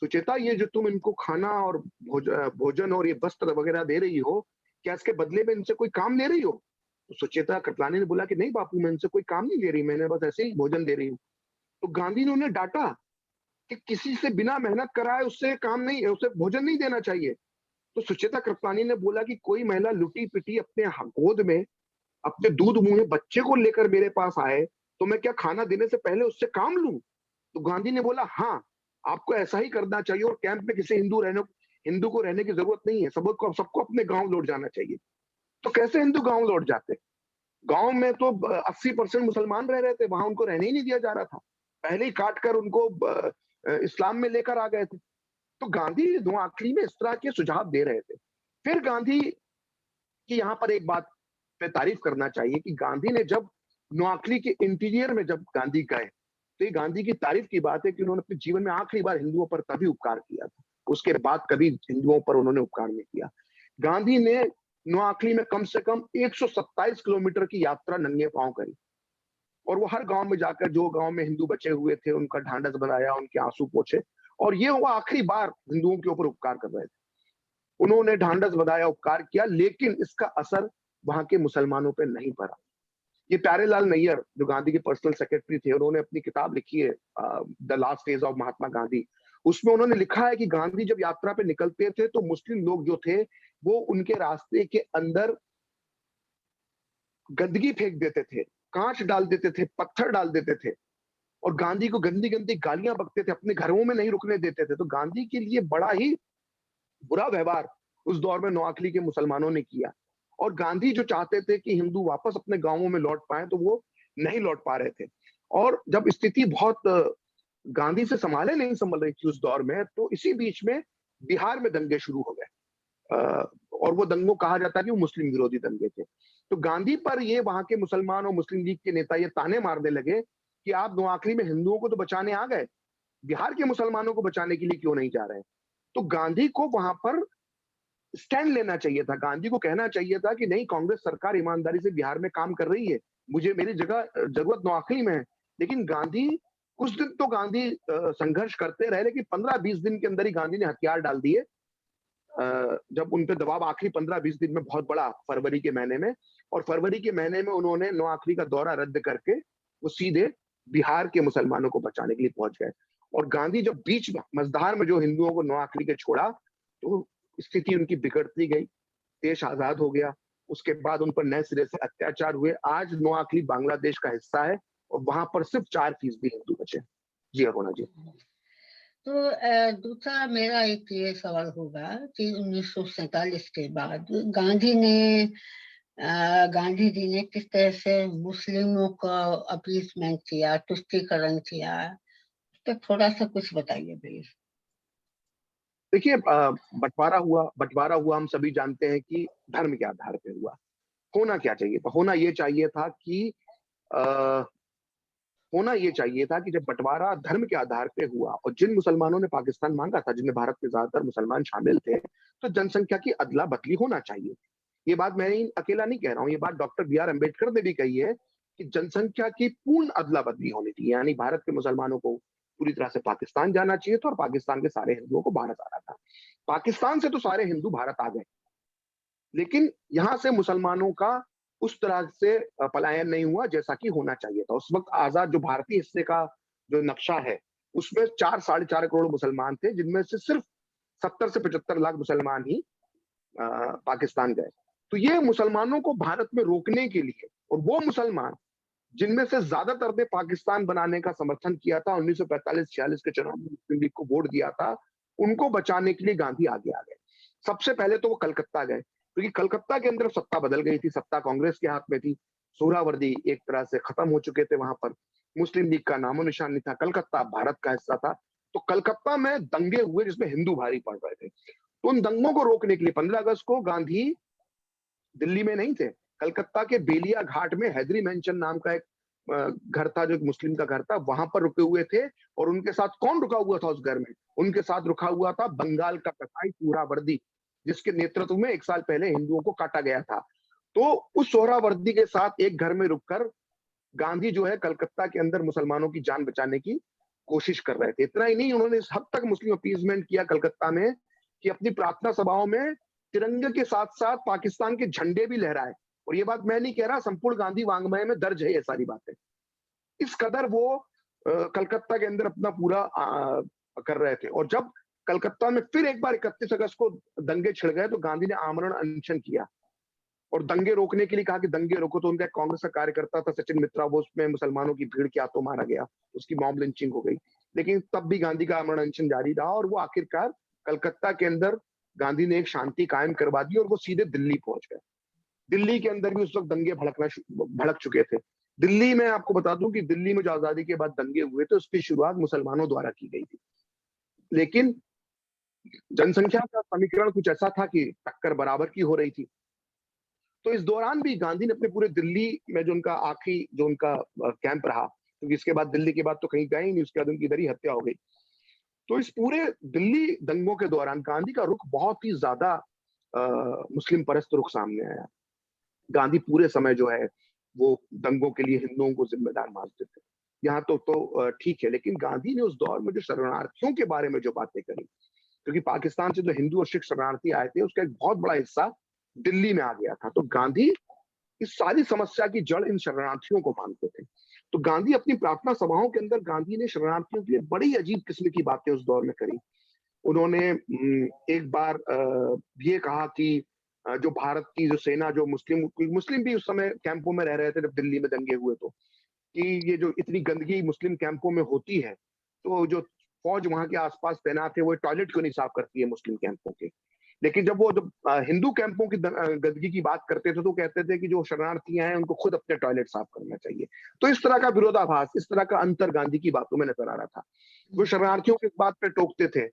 S2: सुचेता, ये जो तुम इनको खाना और भोजन और ये वस्त्र वगैरह दे रही हो, क्या इसके बदले में इनसे कोई काम ले रही हो? तो सुचेता कृपलानी ने बोला कि नहीं बापू, मैं इनसे कोई काम नहीं ले रही, मैंने बस ऐसे ही भोजन दे रही हूँ। तो गांधी ने उन्हें डांटा कि किसी से बिना मेहनत कराए उससे काम नहीं, उसे भोजन नहीं देना चाहिए। तो सुचेता कृपलानी ने बोला कि कोई महिला लुटी पिटी अपने गोद में अपने दूध मुंहे बच्चे को लेकर मेरे पास आए तो मैं क्या खाना देने से पहले उससे काम लूं? तो गांधी ने बोला हाँ, आपको ऐसा ही करना चाहिए, और कैंप में किसी हिंदू को रहने की जरूरत नहीं है, सबको अपने गांव लौट जाना चाहिए। तो कैसे हिंदू गांव लौट जाते? गांव में तो 80% मुसलमान रह रहे थे, वहां उनको रहने ही नहीं दिया जा रहा था, पहले ही काट कर उनको इस्लाम में लेकर आ गए थे। तो गांधी नोआखली में इस तरह के सुझाव दे रहे थे। फिर गांधी की यहाँ पर एक बात पे तारीफ करना चाहिए कि गांधी ने जब नोआखली के इंटीरियर में जब गांधी गए, तो ये गांधी की तारीफ की बात है कि उन्होंने अपने जीवन में आखिरी बार हिंदुओं पर तभी उपकार किया था, उसके बाद कभी हिंदुओं पर उन्होंने उपकार नहीं किया। गांधी ने नोआखली में कम से कम 127 किलोमीटर की यात्रा नंगे पांव करी, और वो हर गांव में जाकर जो गांव में हिंदू बचे हुए थे उनका ढांढस बंधाया, उनके आंसू पोंछे, और ये वो आखिरी बार हिंदुओं के ऊपर उपकार कर रहे थे। उन्होंने ढांढस बंधाया, उपकार किया, लेकिन इसका असर वहां के मुसलमानों पर नहीं पड़ा। ये प्यारेलाल नैयर जो गांधी के पर्सनल सेक्रेटरी थे, उन्होंने अपनी किताब लिखी है the last phase of Mahatma Gandhi. उसमें उन्होंने लिखा है कि गांधी जब यात्रा पे निकलते थे तो मुस्लिम लोग जो थे वो उनके रास्ते के अंदर गंदगी फेंक देते थे, कांच डाल देते थे, पत्थर डाल देते थे, और गांधी को गंदी गंदी गालियां बकते थे, अपने घरों में नहीं रुकने देते थे। तो गांधी के लिए बड़ा ही बुरा व्यवहार उस दौर में नोआखली के मुसलमानों ने किया, और गांधी जो चाहते थे कि हिंदू वापस अपने गांवों में लौट पाए तो वो नहीं लौट पा रहे थे। और जब स्थिति बहुत गांधी से नहीं संभल रही थी उस दौर में, तो इसी बीच में बिहार में दंगे शुरू हो गए, और वो दंगों कहा जाता है कि वो मुस्लिम विरोधी दंगे थे। तो गांधी पर ये वहां के मुसलमान और मुस्लिम लीग के नेता ये ताने मारने लगे कि आप नोआखली में हिंदुओं को तो बचाने आ गए, बिहार के मुसलमानों को बचाने के लिए क्यों नहीं जा रहे? तो गांधी को वहां पर स्टैंड लेना चाहिए था। गांधी को कहना चाहिए था कि नहीं, कांग्रेस सरकार ईमानदारी से बिहार में काम कर रही है, मुझे मेरी जरूरत नोआखली में है। लेकिन गांधी कुछ दिन तो गांधी संघर्ष करते रहे, लेकिन 15-20 दिन के अंदर ही गांधी ने हथियार डाल दिए। जब उन पे दबाव आखिरी 15-20 दिन में बहुत बड़ा, फरवरी के महीने में, और फरवरी के महीने में उन्होंने नोआखली का दौरा रद्द करके वो सीधे बिहार के मुसलमानों को बचाने के लिए पहुंच गए। और गांधी जब बीच में मझधार में जो हिंदुओं को नोआखली के छोड़ा तो स्थिति उनकी बिगड़ती गई, देश आजाद हो गया। उसके बाद उन पर नए सिरे से अत्याचार हुए। आज नोआखली बांग्लादेश का हिस्सा है और वहां पर सिर्फ 4% हिंदू बचे। जी अरुणा जी।
S1: तो दूसरा मेरा एक ये सवाल होगा कि 1947 के बाद गांधी जी ने किस तरह से मुस्लिमों का अपीसमेंट किया, तुष्टीकरण किया, उस पर थोड़ा सा कुछ बताइए प्लीज।
S2: देखिए, बंटवारा हुआ हम सभी जानते हैं कि धर्म के आधार पे हुआ। होना क्या चाहिए था? होना ये चाहिए था कि होना ये चाहिए था कि जब बंटवारा धर्म के आधार पे हुआ और जिन मुसलमानों ने पाकिस्तान मांगा था, जिनमें भारत के ज्यादातर मुसलमान शामिल थे, तो जनसंख्या की अदला बदली होना चाहिए। ये बात मैं अकेला नहीं कह रहा हूँ, ये बात डॉक्टर बी आर अम्बेडकर ने भी कही है कि जनसंख्या की पूर्ण अदला बदली होनी थी, यानी भारत के मुसलमानों को पूरी तरह से पाकिस्तान जाना चाहिए था और पाकिस्तान के सारे हिंदुओं को भारत आना था। पाकिस्तान से तो सारे हिंदू भारत आ गए, लेकिन यहां से मुसलमानों का उस तरह से पलायन नहीं हुआ जैसा कि होना चाहिए था। उस वक्त आजाद जो भारतीय हिस्से का जो नक्शा है, उसमें 4-4.5 करोड़ मुसलमान थे, जिनमें से सिर्फ 70 से 75 लाख मुसलमान ही पाकिस्तान गए। तो ये मुसलमानों को भारत में रोकने के लिए, और वो मुसलमान जिनमें से ज्यादातर ने पाकिस्तान बनाने का समर्थन किया था, 1945-46 के चुनाव में मुस्लिम लीग को वोट दिया था, उनको बचाने के लिए गांधी आगे आ गए। सबसे पहले तो वो कलकत्ता गए, क्योंकि कलकत्ता के अंदर सत्ता बदल गई थी, सत्ता कांग्रेस के हाथ में थी, सोहरावर्दी एक तरह से खत्म हो चुके थे वहां पर, मुस्लिम लीग का नामो निशान नहीं था, कलकत्ता भारत का हिस्सा था। तो कलकत्ता में दंगे हुए जिसमें हिंदू भारी पड़ रहे थे। तो उन दंगों को रोकने के लिए 15 अगस्त को गांधी दिल्ली में नहीं थे, कलकत्ता के बेलिया घाट में हैदरी मेंशन नाम का एक घर था, जो एक मुस्लिम का घर था, वहां पर रुके हुए थे। और उनके साथ कौन रुका हुआ था उस घर में? उनके साथ रुका हुआ था बंगाल का कसाई सोहरावर्दी, जिसके नेतृत्व में 1 साल पहले हिंदुओं को काटा गया था। तो उस सोहरावर्दी के साथ एक घर में रुककर गांधी जो है कलकत्ता के अंदर मुसलमानों की जान बचाने की कोशिश कर रहे थे। इतना ही नहीं, उन्होंने इस हद तक मुस्लिम अपीजमेंट किया कलकत्ता में कि अपनी प्रार्थना सभाओं में तिरंगे के साथ साथ पाकिस्तान के झंडे भी लहराए। और ये बात मैं नहीं कह रहा, संपूर्ण गांधी वांग्मय में दर्ज है ये सारी बातें। इस कदर वो कलकत्ता के अंदर अपना पूरा कर रहे थे। और जब कलकत्ता में फिर एक बार 31 अगस्त को दंगे छिड़ गए, तो गांधी ने आमरण अनशन किया और दंगे रोकने के लिए कहा कि दंगे रोको। तो उनका कांग्रेस का कार्यकर्ता था सचिन मित्रा, वो उसमें मुसलमानों की भीड़ के हाथों मारा गया, उसकी मॉब लिंचिंग हो गई। लेकिन तब भी गांधी का आमरण अनशन जारी रहा और वो आखिरकार कलकत्ता के अंदर गांधी ने एक शांति कायम करवा दी और वो सीधे दिल्ली पहुंच गए। दिल्ली के अंदर भी उस वक्त दंगे भड़क चुके थे। दिल्ली में आपको बता दूं कि दिल्ली में जो आजादी के बाद दंगे हुए थे, उसकी शुरुआत मुसलमानों द्वारा की गई थी। लेकिन जनसंख्या का समीकरण कुछ ऐसा था कि टक्कर बराबर की हो रही थी। तो इस दौरान भी गांधी ने अपने पूरे दिल्ली में जो उनका आखिरी जो उनका कैंप रहा, क्योंकि इसके बाद दिल्ली के बाद तो कहीं गए ही नहीं, उसके बाद उनकी इधर ही हत्या हो गई। तो इस पूरे दिल्ली दंगों के दौरान गांधी का रुख बहुत ही ज्यादा मुस्लिम परस्त रुख सामने आया। गांधी पूरे समय जो है वो दंगों के लिए हिंदुओं को जिम्मेदार मानते थे। यहाँ तो ठीक है, लेकिन गांधी ने उस दौर में जो शरणार्थियों के बारे में जो बातें करी, क्योंकि पाकिस्तान से जो हिंदू और सिख शरणार्थी आए थे, उसका एक बहुत बड़ा हिस्सा दिल्ली में आ गया था। तो गांधी इस सारी समस्या की जड़ इन शरणार्थियों को मानते थे। तो गांधी अपनी प्रार्थना सभाओं के अंदर गांधी ने शरणार्थियों के लिए बड़ी अजीब किस्म की बातें उस दौर में करी। उन्होंने एक बार ये कहा कि जो भारत की जो सेना, जो मुस्लिम भी उस समय कैंपों में रह रहे थे जब दिल्ली में दंगे हुए, तो कि ये जो इतनी गंदगी मुस्लिम कैंपों में होती है, तो जो फौज वहां के आसपास तैनात है वो टॉयलेट क्यों नहीं साफ करती है मुस्लिम कैंपों के। लेकिन जब वो हिंदू कैंपों की गंदगी की बात करते थे तो कहते थे कि जो शरणार्थी हैं उनको खुद अपने टॉयलेट साफ करना चाहिए। तो इस तरह का विरोधाभास, इस तरह का अंतर गांधी की बातों में नजर आ रहा था। वो शरणार्थियों की बात पे टोकते थे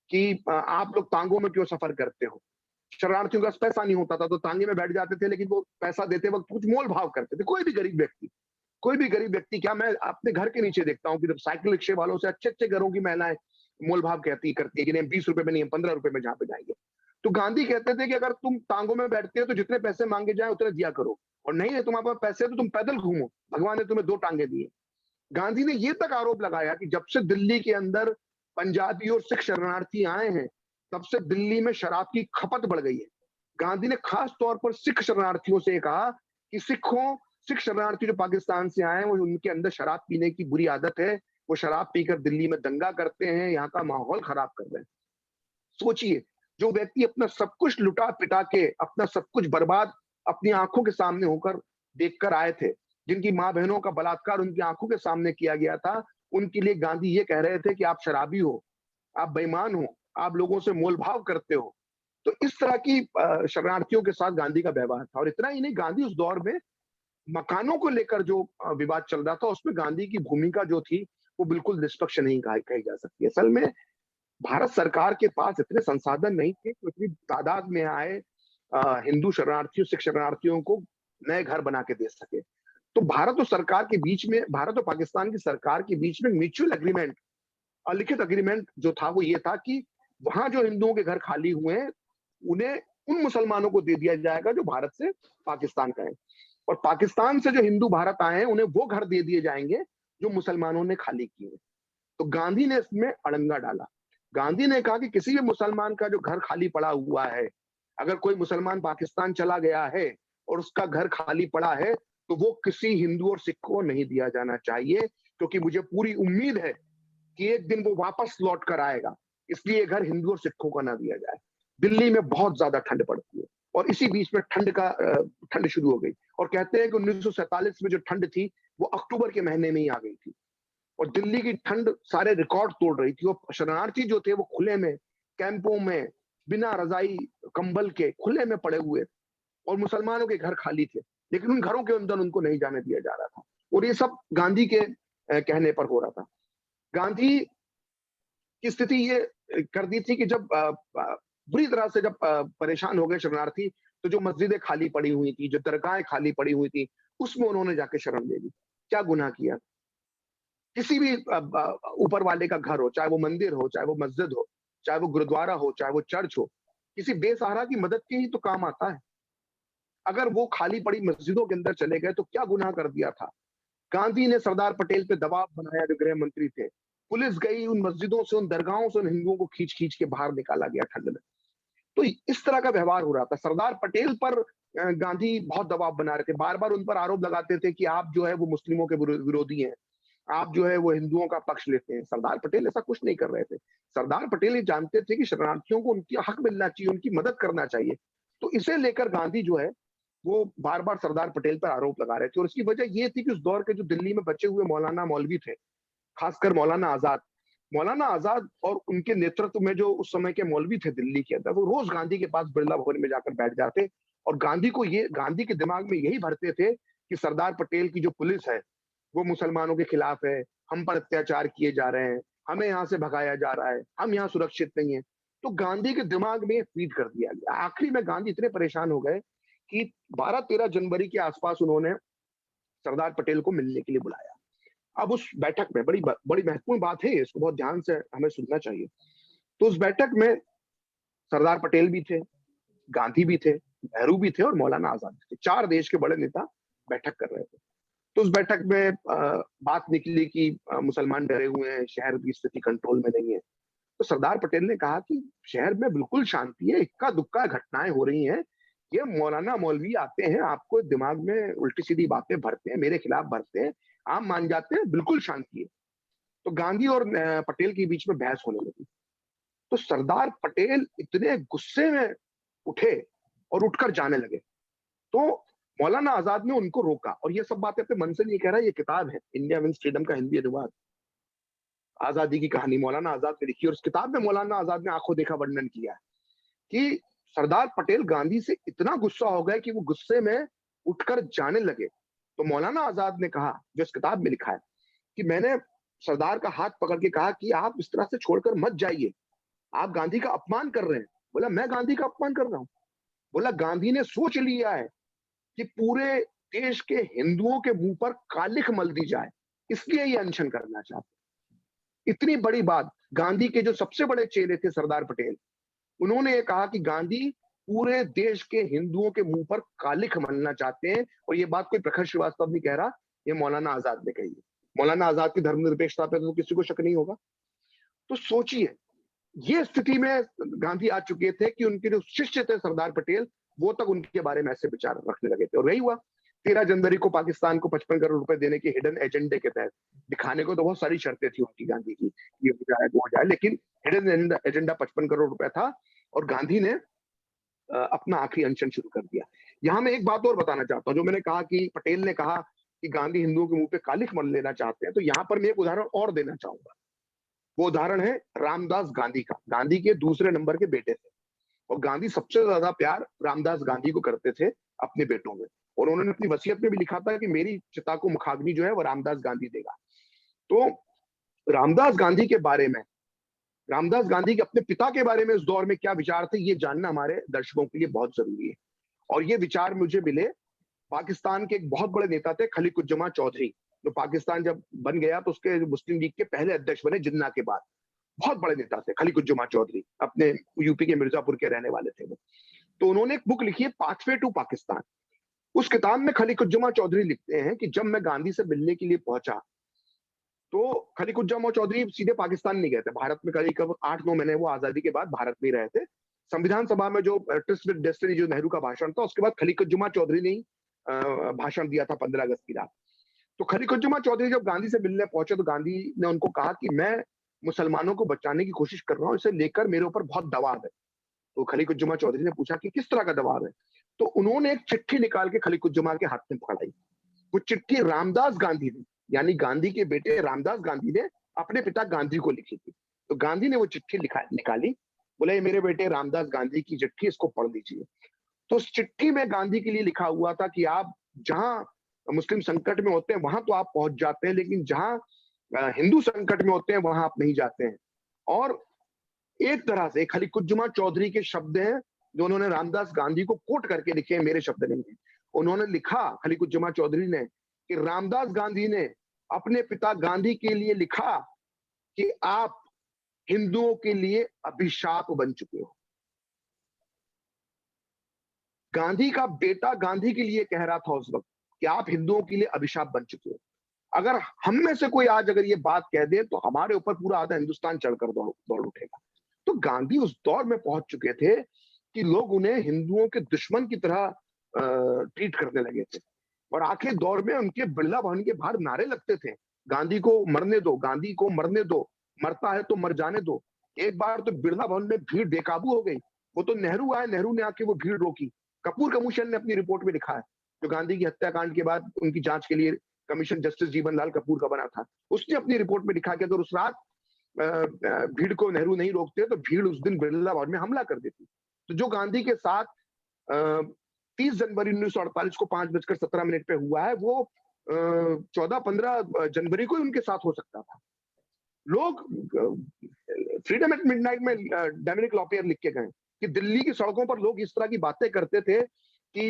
S2: कि आप लोग तांगों में क्यों सफर करते हो। शरणार्थियों का पैसा नहीं होता था तो तांगे में बैठ जाते थे, लेकिन वो पैसा देते वक्त कुछ मोल भाव करते थे। कोई भी गरीब व्यक्ति क्या, मैं अपने घर के नीचे देखता हूँ कि जब साइकिल रिक्शे वालों से अच्छे अच्छे घरों की महिलाएं मोल भाव करती है कि नहीं 20 रुपए में नहीं, 15 रुपए में जहाँ पे जाएंगे। तो गांधी कहते थे कि अगर तुम तांगों में बैठते हो तो जितने पैसे मांगे जाए उतने दिया करो, और नहीं है तुम्हारे पास पैसे तो तुम पैदल घूमो, भगवान ने तुम्हें 2 टांगे दिए। गांधी ने यह तक आरोप लगाया कि जब से दिल्ली के अंदर पंजाबी और सिख शरणार्थी आए हैं, तब से दिल्ली में शराब की खपत बढ़ गई है। गांधी ने खास तौर पर सिख शरणार्थियों से कहा कि सिख शरणार्थी जो पाकिस्तान से आए हैं, वो उनके अंदर शराब पीने की बुरी आदत है, वो शराब पीकर दिल्ली में दंगा करते हैं, यहाँ का माहौल खराब कर रहे हैं। सोचिए, जो व्यक्ति अपना सब कुछ लुटा पिटा के, अपना सब कुछ बर्बाद अपनी आंखों के सामने होकर देखकर आए थे, जिनकी माँ बहनों का बलात्कार उनकी आंखों के सामने किया गया था, उनके लिए गांधी ये कह रहे थे कि आप शराबी हो, आप बेईमान हो, आप लोगों से मोल भाव करते हो। तो इस तरह की शरणार्थियों के साथ गांधी का व्यवहार था। और इतना ही नहीं, गांधी उस दौर में मकानों को लेकर जो विवाद चल रहा था, उसमें गांधी की भूमिका जो थी वो बिल्कुल निष्पक्ष नहीं कही जा सकती। असल में भारत सरकार के पास इतने संसाधन नहीं थे कि इतनी तादाद में आए हिंदू शरणार्थियों, सिख शरणार्थियों को नए घर बना के दे सके। तो भारत और सरकार के बीच में, भारत और पाकिस्तान की सरकार के बीच में म्यूचुअल एग्रीमेंट, अलिखित एग्रीमेंट जो था वो ये था कि वहां जो हिंदुओं के घर खाली हुए हैं उन्हें उन मुसलमानों को दे दिया जाएगा जो भारत से पाकिस्तान का है, और पाकिस्तान से जो हिंदू भारत आए हैं उन्हें वो घर दे दिए जाएंगे जो मुसलमानों ने खाली किए। तो गांधी ने इसमें अड़ंगा डाला। गांधी ने कहा कि किसी भी मुसलमान का जो घर खाली पड़ा हुआ है, अगर कोई मुसलमान पाकिस्तान चला गया है और उसका घर खाली पड़ा है, तो वो किसी हिंदू और सिख को नहीं दिया जाना चाहिए, क्योंकि मुझे पूरी उम्मीद है कि एक दिन वो वापस लौट कर आएगा, इसलिए घर हिंदू और सिखों को ना दिया जाए। दिल्ली में बहुत ज्यादा ठंड पड़ती है और इसी बीच में ठंड शुरू हो गई, और कहते हैं कि 1947 में जो ठंड थी वो अक्टूबर के महीने में ही आ गई थी, और दिल्ली की ठंड सारे रिकॉर्ड तोड़ रही थी। और शरणार्थी जो थे वो खुले में कैंपों में बिना रजाई कंबल के खुले में पड़े हुए, और मुसलमानों के घर खाली थे, लेकिन उन घरों के अंदर उनको नहीं जाने दिया जा रहा था, और ये सब गांधी के कहने पर हो रहा था। गांधी की स्थिति ये कर दी थी कि जब बुरी तरह से जब परेशान हो गए शरणार्थी, तो जो मस्जिदें खाली पड़ी हुई थी, जो दरगाहें खाली पड़ी हुई थी, उसमें उन्होंने जाके शरण ले ली। क्या गुनाह किया? किसी भी ऊपर वाले का घर हो, चाहे वो मंदिर हो, चाहे वो मस्जिद हो, चाहे वो गुरुद्वारा हो, चाहे वो चर्च हो, किसी बेसहारा की मदद के ही तो काम आता है। अगर वो खाली पड़ी मस्जिदों के अंदर चले गए तो क्या गुनाह कर दिया था? गांधी ने सरदार पटेल पे दबाव बनाया, जो गृह मंत्री थे, पुलिस गई उन मस्जिदों से, उन दरगाहों से उन हिंदुओं को खींच खींच के बाहर निकाला गया ठंड में। तो इस तरह का व्यवहार हो रहा था। सरदार पटेल पर गांधी बहुत दबाव बना रहे थे, बार बार उन पर आरोप लगाते थे कि आप जो है वो मुस्लिमों के विरोधी हैं, आप जो है वो हिंदुओं का पक्ष लेते हैं। सरदार पटेल ऐसा कुछ नहीं कर रहे थे। सरदार पटेल ये जानते थे कि शरणार्थियों को उनकी हक मिलना चाहिए, उनकी मदद करना चाहिए। तो इसे लेकर गांधी जो है वो बार बार सरदार पटेल पर आरोप लगा रहे थे, और इसकी वजह ये थी कि उस दौर के जो दिल्ली में बचे हुए मौलाना मौलवी थे, खासकर मौलाना आजाद और उनके नेतृत्व में जो उस समय के मौलवी थे दिल्ली के अंदर, वो रोज गांधी के पास बिरला भवन में जाकर बैठ जाते, और गांधी के दिमाग में यही भरते थे कि सरदार पटेल की जो पुलिस है वो मुसलमानों के खिलाफ है, हम पर अत्याचार किए जा रहे हैं, हमें यहाँ से भगाया जा रहा है, हम यहाँ सुरक्षित नहीं है। तो गांधी के दिमाग में फीड कर दिया गया। आखिरी में गांधी इतने परेशान हो गए कि 12-13 जनवरी के आसपास उन्होंने सरदार पटेल को मिलने के लिए बुलाया। अब उस बैठक में बड़ी महत्वपूर्ण बात है, इसको बहुत ध्यान से हमें सुनना चाहिए। तो उस बैठक में सरदार पटेल भी थे, गांधी भी थे, नेहरू भी थे और मौलाना आजाद भी थे। 4 देश के बड़े नेता बैठक कर रहे थे। तो उस बैठक में बात निकली कि मुसलमान डरे हुए हैं, शहर की स्थिति कंट्रोल में नहीं है। तो सरदार पटेल ने कहा कि शहर में बिल्कुल शांति है, इक्का दुक्का घटनाएं हो रही हैं, ये मौलाना मौलवी आते हैं, आपको दिमाग में उल्टी सीधी बातें भरते हैं, मेरे खिलाफ भरते हैं, आप मान जाते हैं, बिल्कुल शांति है। तो गांधी और पटेल के बीच में बहस होने लगी। तो सरदार पटेल इतने गुस्से में उठे और उठकर जाने लगे। तो मौलाना आजाद ने उनको रोका, और ये सब बातें अपने मन से नहीं कह रहा, ये किताब है इंडिया विंस फ्रीडम का हिंदी अनुवाद, आजादी की कहानी मौलाना आजाद ने लिखी, और इस किताब में मौलाना आजाद ने आंखों देखा वर्णन किया है कि सरदार पटेल गांधी से इतना गुस्सा हो गए कि वो गुस्से में उठकर जाने लगे। तो मौलाना आजाद ने कहा, जो इस किताब में लिखा है, कि मैंने सरदार का हाथ पकड़ के कहा कि आप इस तरह से छोड़कर मत जाइए, आप गांधी का अपमान कर रहे हैं। बोला, मैं गांधी का अपमान कर रहा हूं? बोला, गांधी ने सोच लिया है कि पूरे देश के हिंदुओं के मुंह पर कालिख मल दी जाए, इसलिए ये अनशन करना चाहते। इतनी बड़ी बात। गांधी के जो सबसे बड़े चेले थे सरदार पटेल, उन्होंने ये कहा कि गांधी पूरे देश के हिंदुओं के मुंह पर कालिख मलना चाहते हैं, और ये बात कोई प्रखर श्रीवास्तव नहीं कह रहा, ये मौलाना आजाद ने कही है। मौलाना आजाद की धर्मनिरपेक्षता पे तो किसी को शक नहीं होगा। तो सोचिए, ये स्थिति में गांधी आ चुके थे कि उनके जो शिष्य थे सरदार पटेल, वो तक उनके बारे में ऐसे विचार रखने लगे थे। और यही हुआ, 13 जनवरी को पाकिस्तान को 55 करोड़ रुपए देने के हिडन एजेंडे के तहत, दिखाने को तो बहुत सारी शर्तें थी उनकी गांधी की, ये हो जाए वो हो जाए, लेकिन हिडन एजेंडा 55 करोड़ रुपए था, और गांधी ने अपना आखिरी अनशन शुरू कर दिया। यहां मैं एक बात और बताना चाहता हूं, जो मैंने कहा कि पटेल ने कहा कि गांधी हिंदुओं के मुंह पे कालिख मल लेना चाहते हैं, तो यहां पर मैं एक उदाहरण और देना चाहूंगा। वो उदाहरण है रामदास गांधी का। गांधी के दूसरे नंबर के बेटे थे, और गांधी सबसे ज्यादा प्यार रामदास गांधी को करते थे अपने बेटों में, और उन्होंने अपनी वसीयत में भी लिखा था कि मेरी चिता को मुखाग्नि जो है वो रामदास गांधी देगा। तो रामदास गांधी के बारे में, रामदास गांधी के अपने पिता के बारे में इस दौर में क्या विचार थे, ये जानना हमारे दर्शकों के लिए बहुत जरूरी है। और ये विचार मुझे मिले पाकिस्तान के एक बहुत बड़े नेता थे खलीकुज्जमा चौधरी, जो पाकिस्तान जब बन गया तो उसके मुस्लिम लीग के पहले अध्यक्ष बने जिन्ना के बाद। बहुत बड़े नेता थे खलीकुज्जमा चौधरी, अपने यूपी के मिर्जापुर के रहने वाले थे वो। तो उन्होंने एक बुक लिखी है पाथवे टू पाकिस्तान। उस किताब में खलीकुज्जमा चौधरी लिखते हैं कि जब मैं गांधी से मिलने के लिए पहुंचा तो खलीकुज्जमा चौधरी सीधे पाकिस्तान नहीं गए थे, भारत में करीब 8-9 महीने वो आजादी के बाद भारत में रहे थे। संविधान सभा में जो ट्रिस्ट विद डेस्टिनी जो नेहरू का भाषण था, उसके बाद खलीकुज्जमा चौधरी ने भाषण दिया था 15 अगस्त की रात। तो खलीकुज्जमा चौधरी जब गांधी से मिलने पहुंचे तो गांधी ने उनको कहा कि मैं मुसलमानों को बचाने की कोशिश कर रहा हूं, इसे लेकर मेरे ऊपर बहुत दबाव है। तो खलीकुज्जमा चौधरी ने पूछा कि किस तरह का दबाव है? तो उन्होंने एक चिट्ठी निकाल के खलीकुज्जमा के हाथ में पकड़ाई। वो चिट्ठी रामदास गांधी ने, यानी गांधी के बेटे रामदास गांधी ने अपने पिता गांधी को लिखी थी। तो गांधी ने वो चिट्ठी निकाली, बोले ये मेरे बेटे रामदास गांधी की चिट्ठी, इसको पढ़ लीजिए। तो उस चिट्ठी में गांधी के लिए लिखा हुआ था कि आप जहां मुस्लिम संकट में होते हैं वहां तो आप पहुंच जाते हैं, लेकिन जहां हिंदू संकट में होते हैं वहां आप नहीं जाते हैं। और एक तरह से खलीकुज्जमा चौधरी के शब्द हैं जो उन्होंने रामदास गांधी को कोट करके लिखे हैं, मेरे शब्द नहीं है। उन्होंने लिखा, खलीकुज्जमा चौधरी ने, कि रामदास गांधी ने अपने पिता गांधी के लिए लिखा कि आप हिंदुओं के लिए अभिशाप बन चुके हो। गांधी का बेटा गांधी के लिए कह रहा था उस वक्त कि आप हिंदुओं के लिए अभिशाप बन चुके हो। अगर हम में से कोई आज अगर ये बात कह दे तो हमारे ऊपर पूरा आधा हिंदुस्तान चढ़कर दौड़ उठेगा। तो गांधी उस दौर में पहुंच चुके थे कि लोग उन्हें हिंदुओं के दुश्मन की तरह ट्रीट करने लगे थे। और आखिरी दौर में उनके बिरला भवन के बाहर नारे लगते थे, गांधी को मरने दो, गांधी को मरने दो, मरता है तो मर जाने दो। एक बार तो बिरला भवन में भीड़ बेकाबू हो गई। वो तो नेहरू आए, नेहरू ने आके वो भीड़ रोकी। कपूर कमीशन ने अपनी रिपोर्ट में लिखा है, जो गांधी की हत्याकांड के बाद उनकी जांच के लिए कमीशन जस्टिस जीवन लाल कपूर का बना था, उसने अपनी रिपोर्ट में लिखा कि अगर उस रात भीड़ को नेहरू नहीं रोकते तो भीड़ उस दिन बिरला भवन में हमला कर देती। तो जो गांधी के साथ 30 जनवरी 1948 को 5:17 पे हुआ है, वो 14-15 जनवरी को ही उनके साथ हो सकता था। लोग फ्रीडम एट मिडनाइट में डोमिनिक लॉपियर लिख के गए कि दिल्ली की सड़कों पर लोग इस तरह की बातें करते थे कि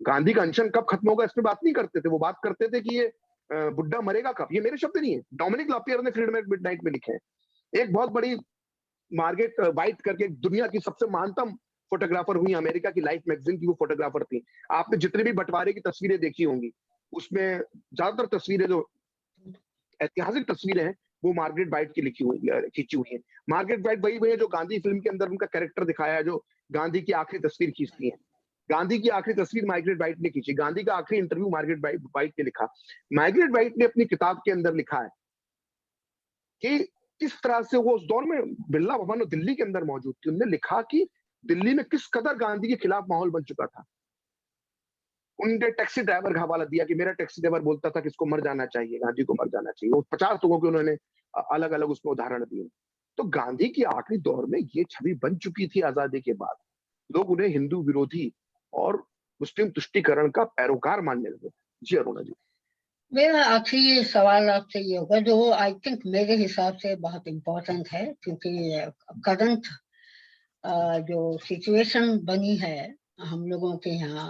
S2: गांधी का अनशन कब खत्म होगा, इस पे बात नहीं करते थे। वो बात करते थे कि ये बुड्ढा मरेगा कब। ये मेरे शब्द नहीं है, डोमिनिक लॉपियर ने फ्रीडम एट मिडनाइट में लिखे हैं। एक बहुत बड़ी मार्गरेट वाइट करके दुनिया की सबसे महानतम फोटोग्राफर हुई, अमेरिका की लाइफ मैगजीन की वो फोटोग्राफर थी। आपने जितनी भी बंटवारे की तस्वीरें देखी होंगी, उसमें ज्यादातर तस्वीरें जो ऐतिहासिक तस्वीरें हैं वो मार्गरेट वाइट की खींची हुई है। मार्गरेट वाइट वही है जो गांधी फिल्म के अंदर उनका कैरेक्टर दिखाया है, जो गांधी की आखिरी तस्वीर खींचती है। गांधी की आखिरी तस्वीर मार्गरेट वाइट ने खींची। गांधी का आखिरी इंटरव्यू मार्गरेट वाइट ने लिखा। मार्गरेट वाइट ने अपनी किताब के अंदर लिखा है कि किस तरह से वो उस दौर में बिरला भवन और दिल्ली के अंदर मौजूद थी। उन्होंने लिखा कि दिल्ली में किस कदर गांधी के खिलाफ माहौल बन चुका था। उनके टैक्सी ड्राइवर का हवाला दिया कि मेरा टैक्सी ड्राइवर बोलता था कि इसको मर जाना चाहिए, गांधी को मर जाना चाहिए। 50 लोगों के उन्होंने अलग अलग उसमें उदाहरण दिए। तो गांधी की आखिरी दौर में ये छवि बन चुकी थी आजादी के बाद। लोग उन्हें हिंदू विरोधी और मुस्लिम तुष्टीकरण का पैरोकार मानने लगे। जी अरुणा जी,
S1: मेरा आखिरी सवाल आपसे ये होगा, जो आई थिंक मेरे हिसाब से बहुत इम्पोर्टेंट है, क्योंकि करंट जो सिचुएशन बनी है हम लोगों के यहाँ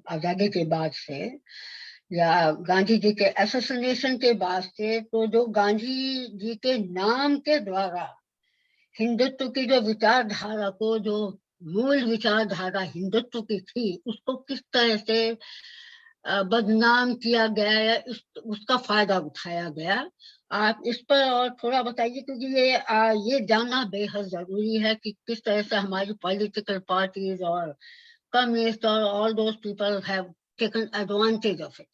S1: आजादी के बाद से, या गांधी जी के एसोसिनेशन के बाद से, तो जो गांधी जी के नाम के द्वारा हिंदुत्व की जो विचारधारा को, जो मूल विचारधारा हिंदुत्व की थी, उसको किस तरह से बदनाम किया गया या उसका फायदा उठाया गया। आप इस पर और थोड़ा बताइए, क्योंकि ये जानना बेहद जरूरी है कि किस तरह से हमारी पॉलिटिकल पार्टीज और कम्युनिस्ट और all those people have taken advantage of it.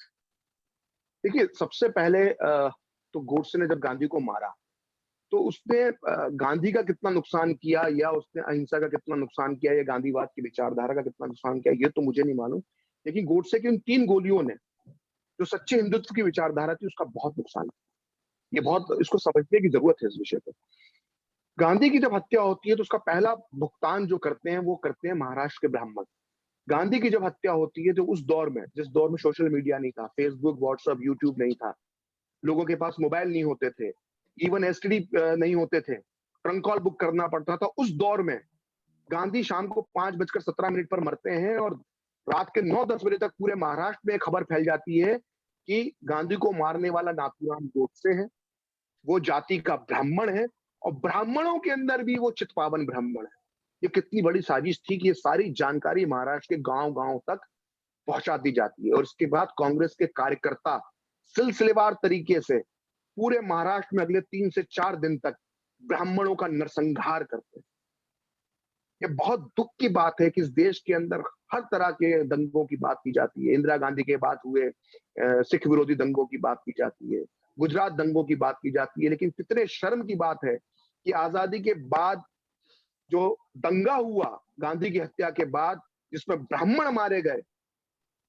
S2: देखिए, सबसे पहले तो गोडसे ने जब गांधी को मारा तो उसने गांधी का कितना नुकसान किया, या उसने अहिंसा का कितना नुकसान किया, या गांधीवाद की विचारधारा का कितना नुकसान किया, ये तो मुझे नहीं मालूम। लेकिन गोडसे की उन 3 गोलियों ने जो सच्चे हिंदुत्व की विचारधारा थी उसका बहुत नुकसान किया। ये बहुत, इसको समझने की जरूरत है इस विषय पर। गांधी की जब हत्या होती है तो उसका पहला भुगतान जो करते हैं वो करते हैं महाराष्ट्र के ब्राह्मण। गांधी की जब हत्या होती है तो उस दौर में, जिस दौर में सोशल मीडिया नहीं था, फेसबुक, व्हाट्सएप, यूट्यूब नहीं था, लोगों के पास मोबाइल नहीं होते थे, इवन एसटीडी नहीं होते थे, ट्रंक कॉल बुक करना पड़ता था। उस दौर में गांधी शाम को 5:17 पर मरते हैं और रात के 9-10 बजे तक पूरे महाराष्ट्र में खबर फैल जाती है कि गांधी को मारने वाला नाथूराम गोडसे है, वो जाति का ब्राह्मण है और ब्राह्मणों के अंदर भी वो चितपावन ब्राह्मण है। ये कितनी बड़ी साजिश थी कि ये सारी जानकारी महाराष्ट्र के गांव-गांव तक पहुंचा दी जाती है और इसके बाद कांग्रेस के कार्यकर्ता सिलसिलेवार तरीके से पूरे महाराष्ट्र में अगले 3 से 4 दिन तक ब्राह्मणों का नरसंहार करते हैं। ये बहुत दुख की बात है कि इस देश के अंदर हर तरह के दंगों की बात की जाती है। इंदिरा गांधी के बाद हुए सिख विरोधी दंगों की बात की जाती है, गुजरात दंगों की बात की जाती है, लेकिन कितने शर्म की बात है कि आजादी के बाद जो दंगा हुआ गांधी की हत्या के बाद, जिसमें ब्राह्मण मारे गए,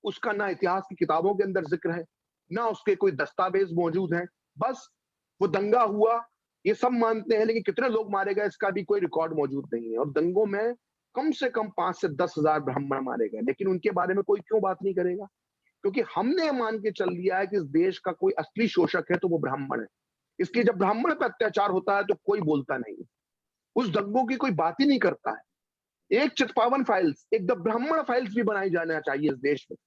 S2: उसका ना इतिहास की किताबों के अंदर जिक्र है, ना उसके कोई दस्तावेज मौजूद हैं। बस वो दंगा हुआ, ये सब मानते हैं, लेकिन कितने लोग मारे गए इसका भी कोई रिकॉर्ड मौजूद नहीं है। और दंगों में कम से कम 5 से 10 हजार ब्राह्मण मारे गए, लेकिन उनके बारे में कोई क्यों बात नहीं करेगा? क्योंकि हमने मान के चल लिया है कि इस देश का कोई असली शोषक है तो वो ब्राह्मण है। इसलिए जब ब्राह्मण पर अत्याचार होता है तो कोई बोलता नहीं, उस दंगों की कोई बात ही नहीं करता है। एक चितपावन फाइल्स, एक द ब्राह्मण फाइल्स भी बनाई जाना चाहिए इस देश में,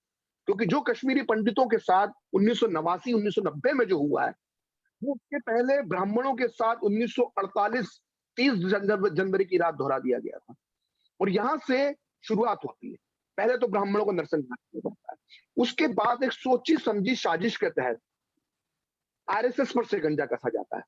S2: क्योंकि जो कश्मीरी पंडितों के साथ 1989-1990 में जो हुआ है, वो उसके पहले ब्राह्मणों के साथ 1948 30 जनवरी की रात दोहरा दिया गया था। और यहां से शुरुआत होती है। पहले तो ब्राह्मणों को नरसंहार किया जाता है, उसके बाद एक सोची समझी साजिश के तहत आरएसएस पर शिकंजा कसा जाता है।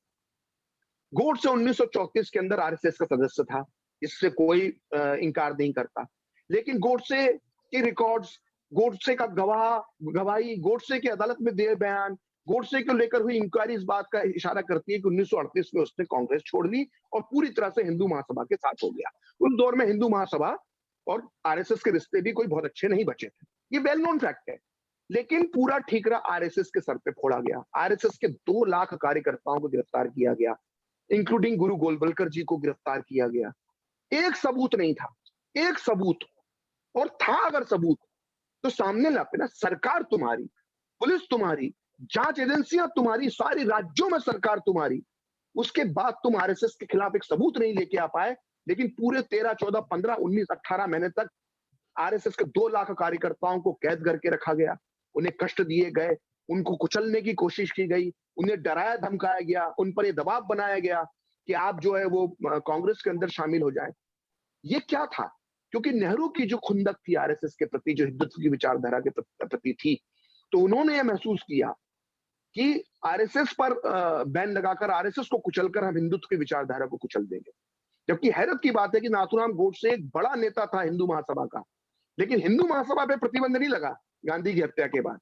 S2: गोडसे 1934 के अंदर आरएसएस का सदस्य था, इससे कोई इंकार नहीं करता, लेकिन गोडसे के रिकॉर्ड्स, गोडसे का गवाही, गोडसे की अदालत में दिए बयान, गोडसे को लेकर हुई इंक्वायरी इस बात का इशारा करती है कि 1938 में उसने कांग्रेस छोड़ दी और पूरी तरह से हिंदू महासभा के साथ हो गया। उस दौर में हिंदू महासभा और आरएसएस के रिश्ते भी कोई बहुत अच्छे नहीं बचे थे, ये वेल नोन फैक्ट है। लेकिन पूरा ठीकरा आरएसएस के सर पे फोड़ा गया। आरएसएस के 2 लाख कार्यकर्ताओं को गिरफ्तार किया गया, इंक्लूडिंग गुरु गोलवलकर जी को गिरफ्तार किया गया। एक सबूत नहीं था, एक सबूत, और था अगर सबूत तो सामने लाते ना। सरकार तुम्हारी, पुलिस तुम्हारी, जांच एजेंसियां तुम्हारी, सारी राज्यों में सरकार तुम्हारी, उसके बाद तुम आरएसएस के खिलाफ एक सबूत नहीं लेके आ पाए। लेकिन पूरे 13, 14, 15, 19, 18 महीने तक आरएसएस के 2 लाख कार्यकर्ताओं को कैद करके रखा गया, उन्हें कष्ट दिए गए, उनको कुचलने की कोशिश की गई, उन्हें डराया धमकाया गया, उन पर यह दबाव बनाया गया कि आप जो है वो कांग्रेस के अंदर शामिल हो जाए। ये क्या था? क्योंकि नेहरू की जो खुंदक थी आरएसएस के प्रति, जो हिंदुत्व की विचारधारा के प्रति थी, तो उन्होंने यह महसूस किया कि आरएसएस पर बैन लगाकर, आरएसएस को कुचलकर हम हिंदुत्व की विचारधारा को कुचल देंगे। जबकि हैरत की बात है कि नाथूराम गोडसे एक बड़ा नेता था हिंदू महासभा का, लेकिन हिंदू महासभा पे प्रतिबंध नहीं लगा गांधी की हत्या के बाद।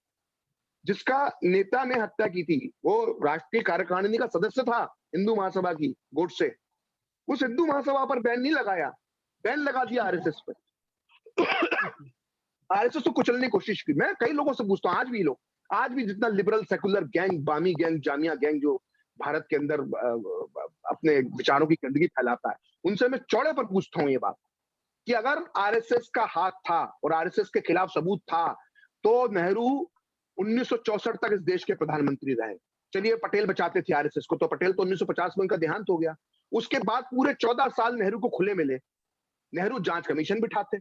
S2: जिसका नेता ने हत्या की थी वो राष्ट्रीय कार्यकारिणी का सदस्य था हिंदू महासभा की, गोडसे। उस हिंदू महासभा पर बैन नहीं लगाया, बैन लगा दिया आरएसएस पर। आरएसएस को कुचलने की कोशिश की। मैं कई लोगों से पूछता हूं, आज भी जितना लिबरल सेकुलर गैंग, बामी गैंग, जामिया गैंग जो भारत के अंदर अपने विचारों की गंदगी फैलाता है, उनसे मैं चौड़े पर पूछता हूं ये बात कि अगर आरएसएस का हाथ था और आरएसएस के खिलाफ सबूत था तो नेहरू 1964 तक इस देश के प्रधानमंत्री रहे। चलिए पटेल बचाते थे आरएसएस को, तो पटेल तो 1950 में उनका देहांत हो गया। उसके बाद पूरे 14 साल नेहरू को खुले मिले। नेहरू जांच कमीशन बिठाते,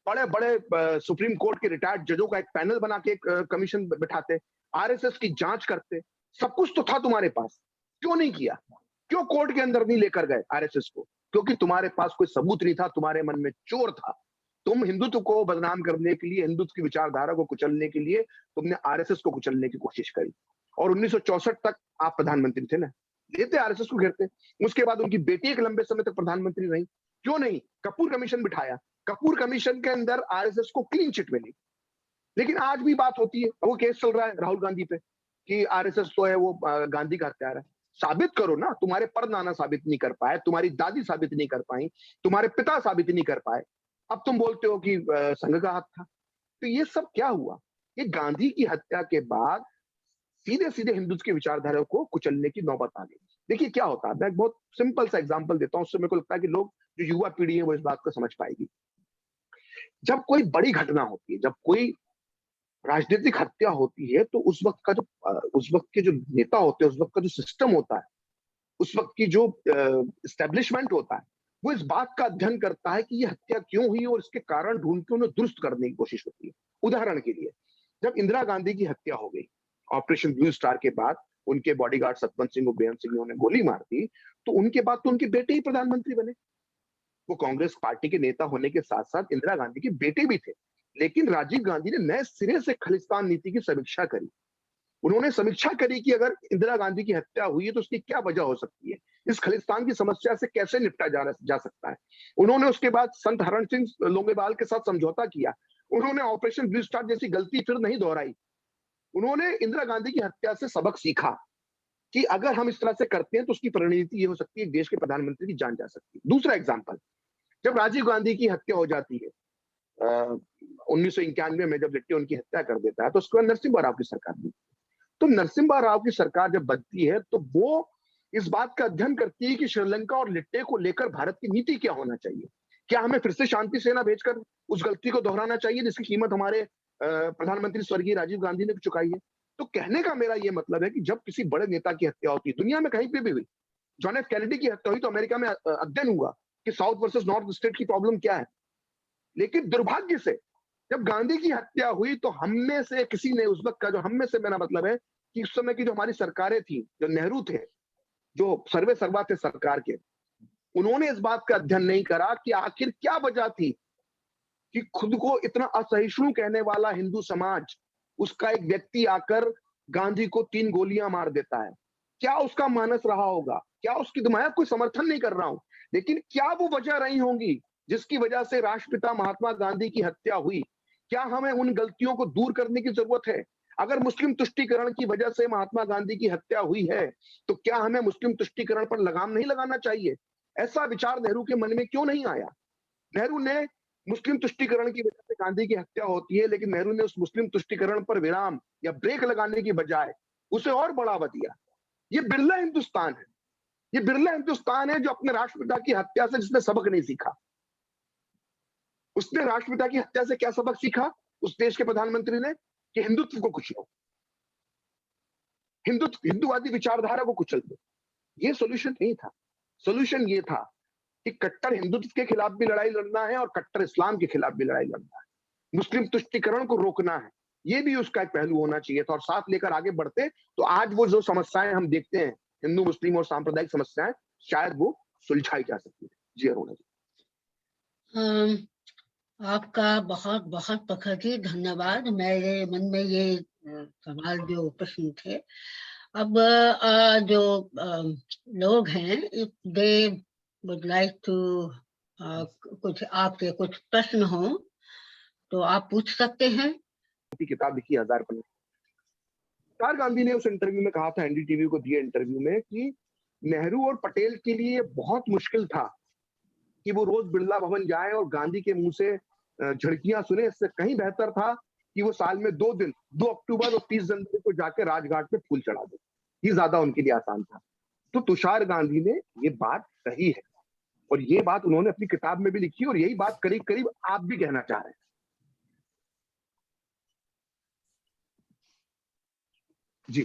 S2: बड़े बड़े सुप्रीम कोर्ट के रिटायर्ड जजों का एक पैनल बना के एक कमीशन बिठाते, आरएसएस की जांच करते। सब कुछ तो था तुम्हारे पास, क्यों नहीं किया? क्यों कोर्ट के अंदर नहीं लेकर गए आरएसएस को? क्योंकि तुम्हारे पास कोई सबूत नहीं था, तुम्हारे मन में चोर था। तुम हिंदुत्व को बदनाम करने के लिए, हिंदुत्व की विचारधारा को कुचलने के लिए तुमने आरएसएस को कुचलने की कोशिश करी। और 1964 तक आप प्रधानमंत्री थे ना, लेते आरएसएस को घेरते। उसके बाद उनकी बेटी एक लंबे समय तक प्रधानमंत्री रही, क्यों नहीं? कपूर कमीशन बिठाया, कपूर कमीशन के अंदर आरएसएस को क्लीन चिट मिली। लेकिन आज भी बात होती है, वो केस चल रहा है राहुल गांधी पे कि आरएसएस तो है वो गांधी का हत्यारा है। साबित करो ना। तुम्हारे परनाना साबित नहीं कर पाए, तुम्हारी दादी साबित नहीं कर पाई, तुम्हारे पिता साबित नहीं कर पाए, अब तुम बोलते हो कि संघ का हाथ था। तो ये सब क्या हुआ? ये गांधी की हत्या के बाद सीधे सीधे हिंदुत्व की विचारधारा को कुचलने की नौबत आ गई। देखिए क्या होता है, मैं एक बहुत सिंपल सा एग्जांपल देता हूं, उससे मेरे को लगता है कि लोग, जो युवा पीढ़ी है, वो इस बात को समझ पाएगी। जब कोई बड़ी घटना होती है, जब कोई राजनीतिक हत्या होती है, तो उस वक्त के जो नेता होते हैं, उस वक्त का जो सिस्टम होता है, उस वक्त की जो एस्टेब्लिशमेंट होता है, वो इस बात का अध्ययन करता है कि ये हत्या क्यों हुई और इसके कारण ढूंढ के उन्हें दुरुस्त करने की कोशिश होती है। उदाहरण के लिए, जब इंदिरा गांधी की हत्या हो गई ऑपरेशन ब्लू स्टार के बाद, उनके बॉडीगार्ड सतवंत सिंह और बेअंत सिंह ने उन्हें गोली मार दी, तो उनके बाद तो उनके बेटे ही प्रधानमंत्री बने। वो कांग्रेस पार्टी के नेता होने के साथ साथ इंदिरा गांधी के बेटे भी थे। लेकिन राजीव गांधी ने नए सिरे से खालिस्तान नीति की समीक्षा करी। उन्होंने समीक्षा करी कि अगर इंदिरा गांधी की हत्या हुई है तो उसकी क्या वजह हो सकती है, इस खालिस्तान की समस्या से कैसे निपटा जा सकता है। उन्होंने उसके बाद संत हरण सिंह लोंगेवाल के साथ समझौता किया। उन्होंने ऑपरेशन ब्लू स्टार जैसी गलती फिर नहीं दोहराई। उन्होंने इंदिरा गांधी की हत्या से सबक सीखा कि अगर हम इस तरह से करते हैं तो उसकी परिणति ये हो सकती है, देश के प्रधानमंत्री की जान जा सकती है। दूसरा एग्जाम्पल, जब राजीव गांधी की हत्या हो जाती है 1991 में, जब लिट्टे उनकी हत्या कर देता है, तो उसके बाद नरसिम्हा राव की सरकार बनती है। तो नरसिम्हा राव की सरकार जब बनती है तो वो इस बात का अध्ययन करती है कि श्रीलंका और लिट्टे को लेकर भारत की नीति क्या होना चाहिए। क्या हमें फिर से शांति सेना भेजकर उस गलती को दोहराना चाहिए जिसकी कीमत हमारे प्रधानमंत्री स्वर्गीय राजीव गांधी ने चुकाई है। तो कहने का मेरा ये मतलब है कि जब किसी बड़े नेता की हत्या होती है, दुनिया में कहीं पे भी हुई, जॉन एफ कैनेडी की हत्या हुई तो अमेरिका में अध्ययन हुआ कि साउथ वर्सेस नॉर्थ स्टेट की प्रॉब्लम क्या है। लेकिन दुर्भाग्य से जब गांधी की हत्या हुई तो हम में से किसी ने, उस वक्त का जो हम में से मेरा मतलब है कि उस समय की जो हमारी सरकारें थी, जो नेहरू थे, जो सर्वे सर्वा थे सरकार के, उन्होंने इस बात का अध्ययन नहीं करा कि आखिर क्या वजह थी कि खुद को इतना असहिष्णु कहने वाला हिंदू समाज, उसका एक व्यक्ति आकर गांधी को 3 गोलियां मार देता है। क्या उसका मानस रहा होगा, क्या उसकी, मैं कोई समर्थन नहीं कर रहा हूं, लेकिन क्या वो वजह रही होंगी जिसकी वजह से राष्ट्रपिता महात्मा गांधी की हत्या हुई। क्या हमें उन गलतियों को दूर करने की जरूरत है? अगर मुस्लिम तुष्टीकरण की वजह से महात्मा गांधी की हत्या हुई है तो क्या हमें मुस्लिम तुष्टीकरण पर लगाम नहीं लगाना चाहिए? ऐसा विचार नेहरू के मन में क्यों नहीं आया? नेहरू ने, मुस्लिम तुष्टीकरण की वजह से गांधी की हत्या होती है, लेकिन नेहरू ने उस मुस्लिम तुष्टीकरण पर विराम या ब्रेक लगाने की बजाय उसे और बढ़ावा दिया। ये बिरला हिंदुस्तान है, ये बिरला हिंदुस्तान है जो अपने राष्ट्रपिता की हत्या से जिसने सबक नहीं सीखा। उसने राष्ट्रपिता की हत्या से क्या सबक सीखा उस देश के प्रधानमंत्री ने? कि हिंदुत्व को कुचलो, हिंदुवादी विचारधारा को कुचल दो। ये सॉल्यूशन नहीं था। सॉल्यूशन ये था कि कट्टर हिंदुत्व के खिलाफ भी लड़ाई लड़ना है और कट्टर इस्लाम के खिलाफ भी लड़ाई लड़ना है। मुस्लिम तुष्टीकरण को रोकना है, ये भी उसका एक पहलू होना चाहिए था। और साथ लेकर आगे बढ़ते तो आज वो जो समस्याएं हम देखते हैं, हिंदू मुस्लिम और सांप्रदायिक समस्याएं, शायद वो सुलझाई जा सकती है। जी अरुणा जी।
S1: आपका बहुत बहुत प्रखर जी धन्यवाद। मेरे मन में ये सवाल जो प्रश्न थे, अब जो लोग हैं, if they would like to कुछ आपके कुछ प्रश्न हो तो आप पूछ सकते हैं।
S2: किताब लिखी 1000 पन्ने। तुषार गांधी ने उस इंटरव्यू में कहा था, एनडीटीवी को दिए इंटरव्यू में, कि नेहरू और पटेल के लिए बहुत मुश्किल था कि वो रोज बिरला भवन जाए और गांधी के मुंह से झड़कियां सुने। इससे कहीं बेहतर था कि वो साल में 2 दिन, 2 अक्टूबर और 30 जनवरी को जाकर राजघाट पे फूल चढ़ा दे। ये ज्यादा उनके लिए आसान था। तो तुषार गांधी ने ये बात कही है और ये बात उन्होंने अपनी किताब में भी लिखी और यही बात करीब करीब आप भी कहना चाह रहे हैं।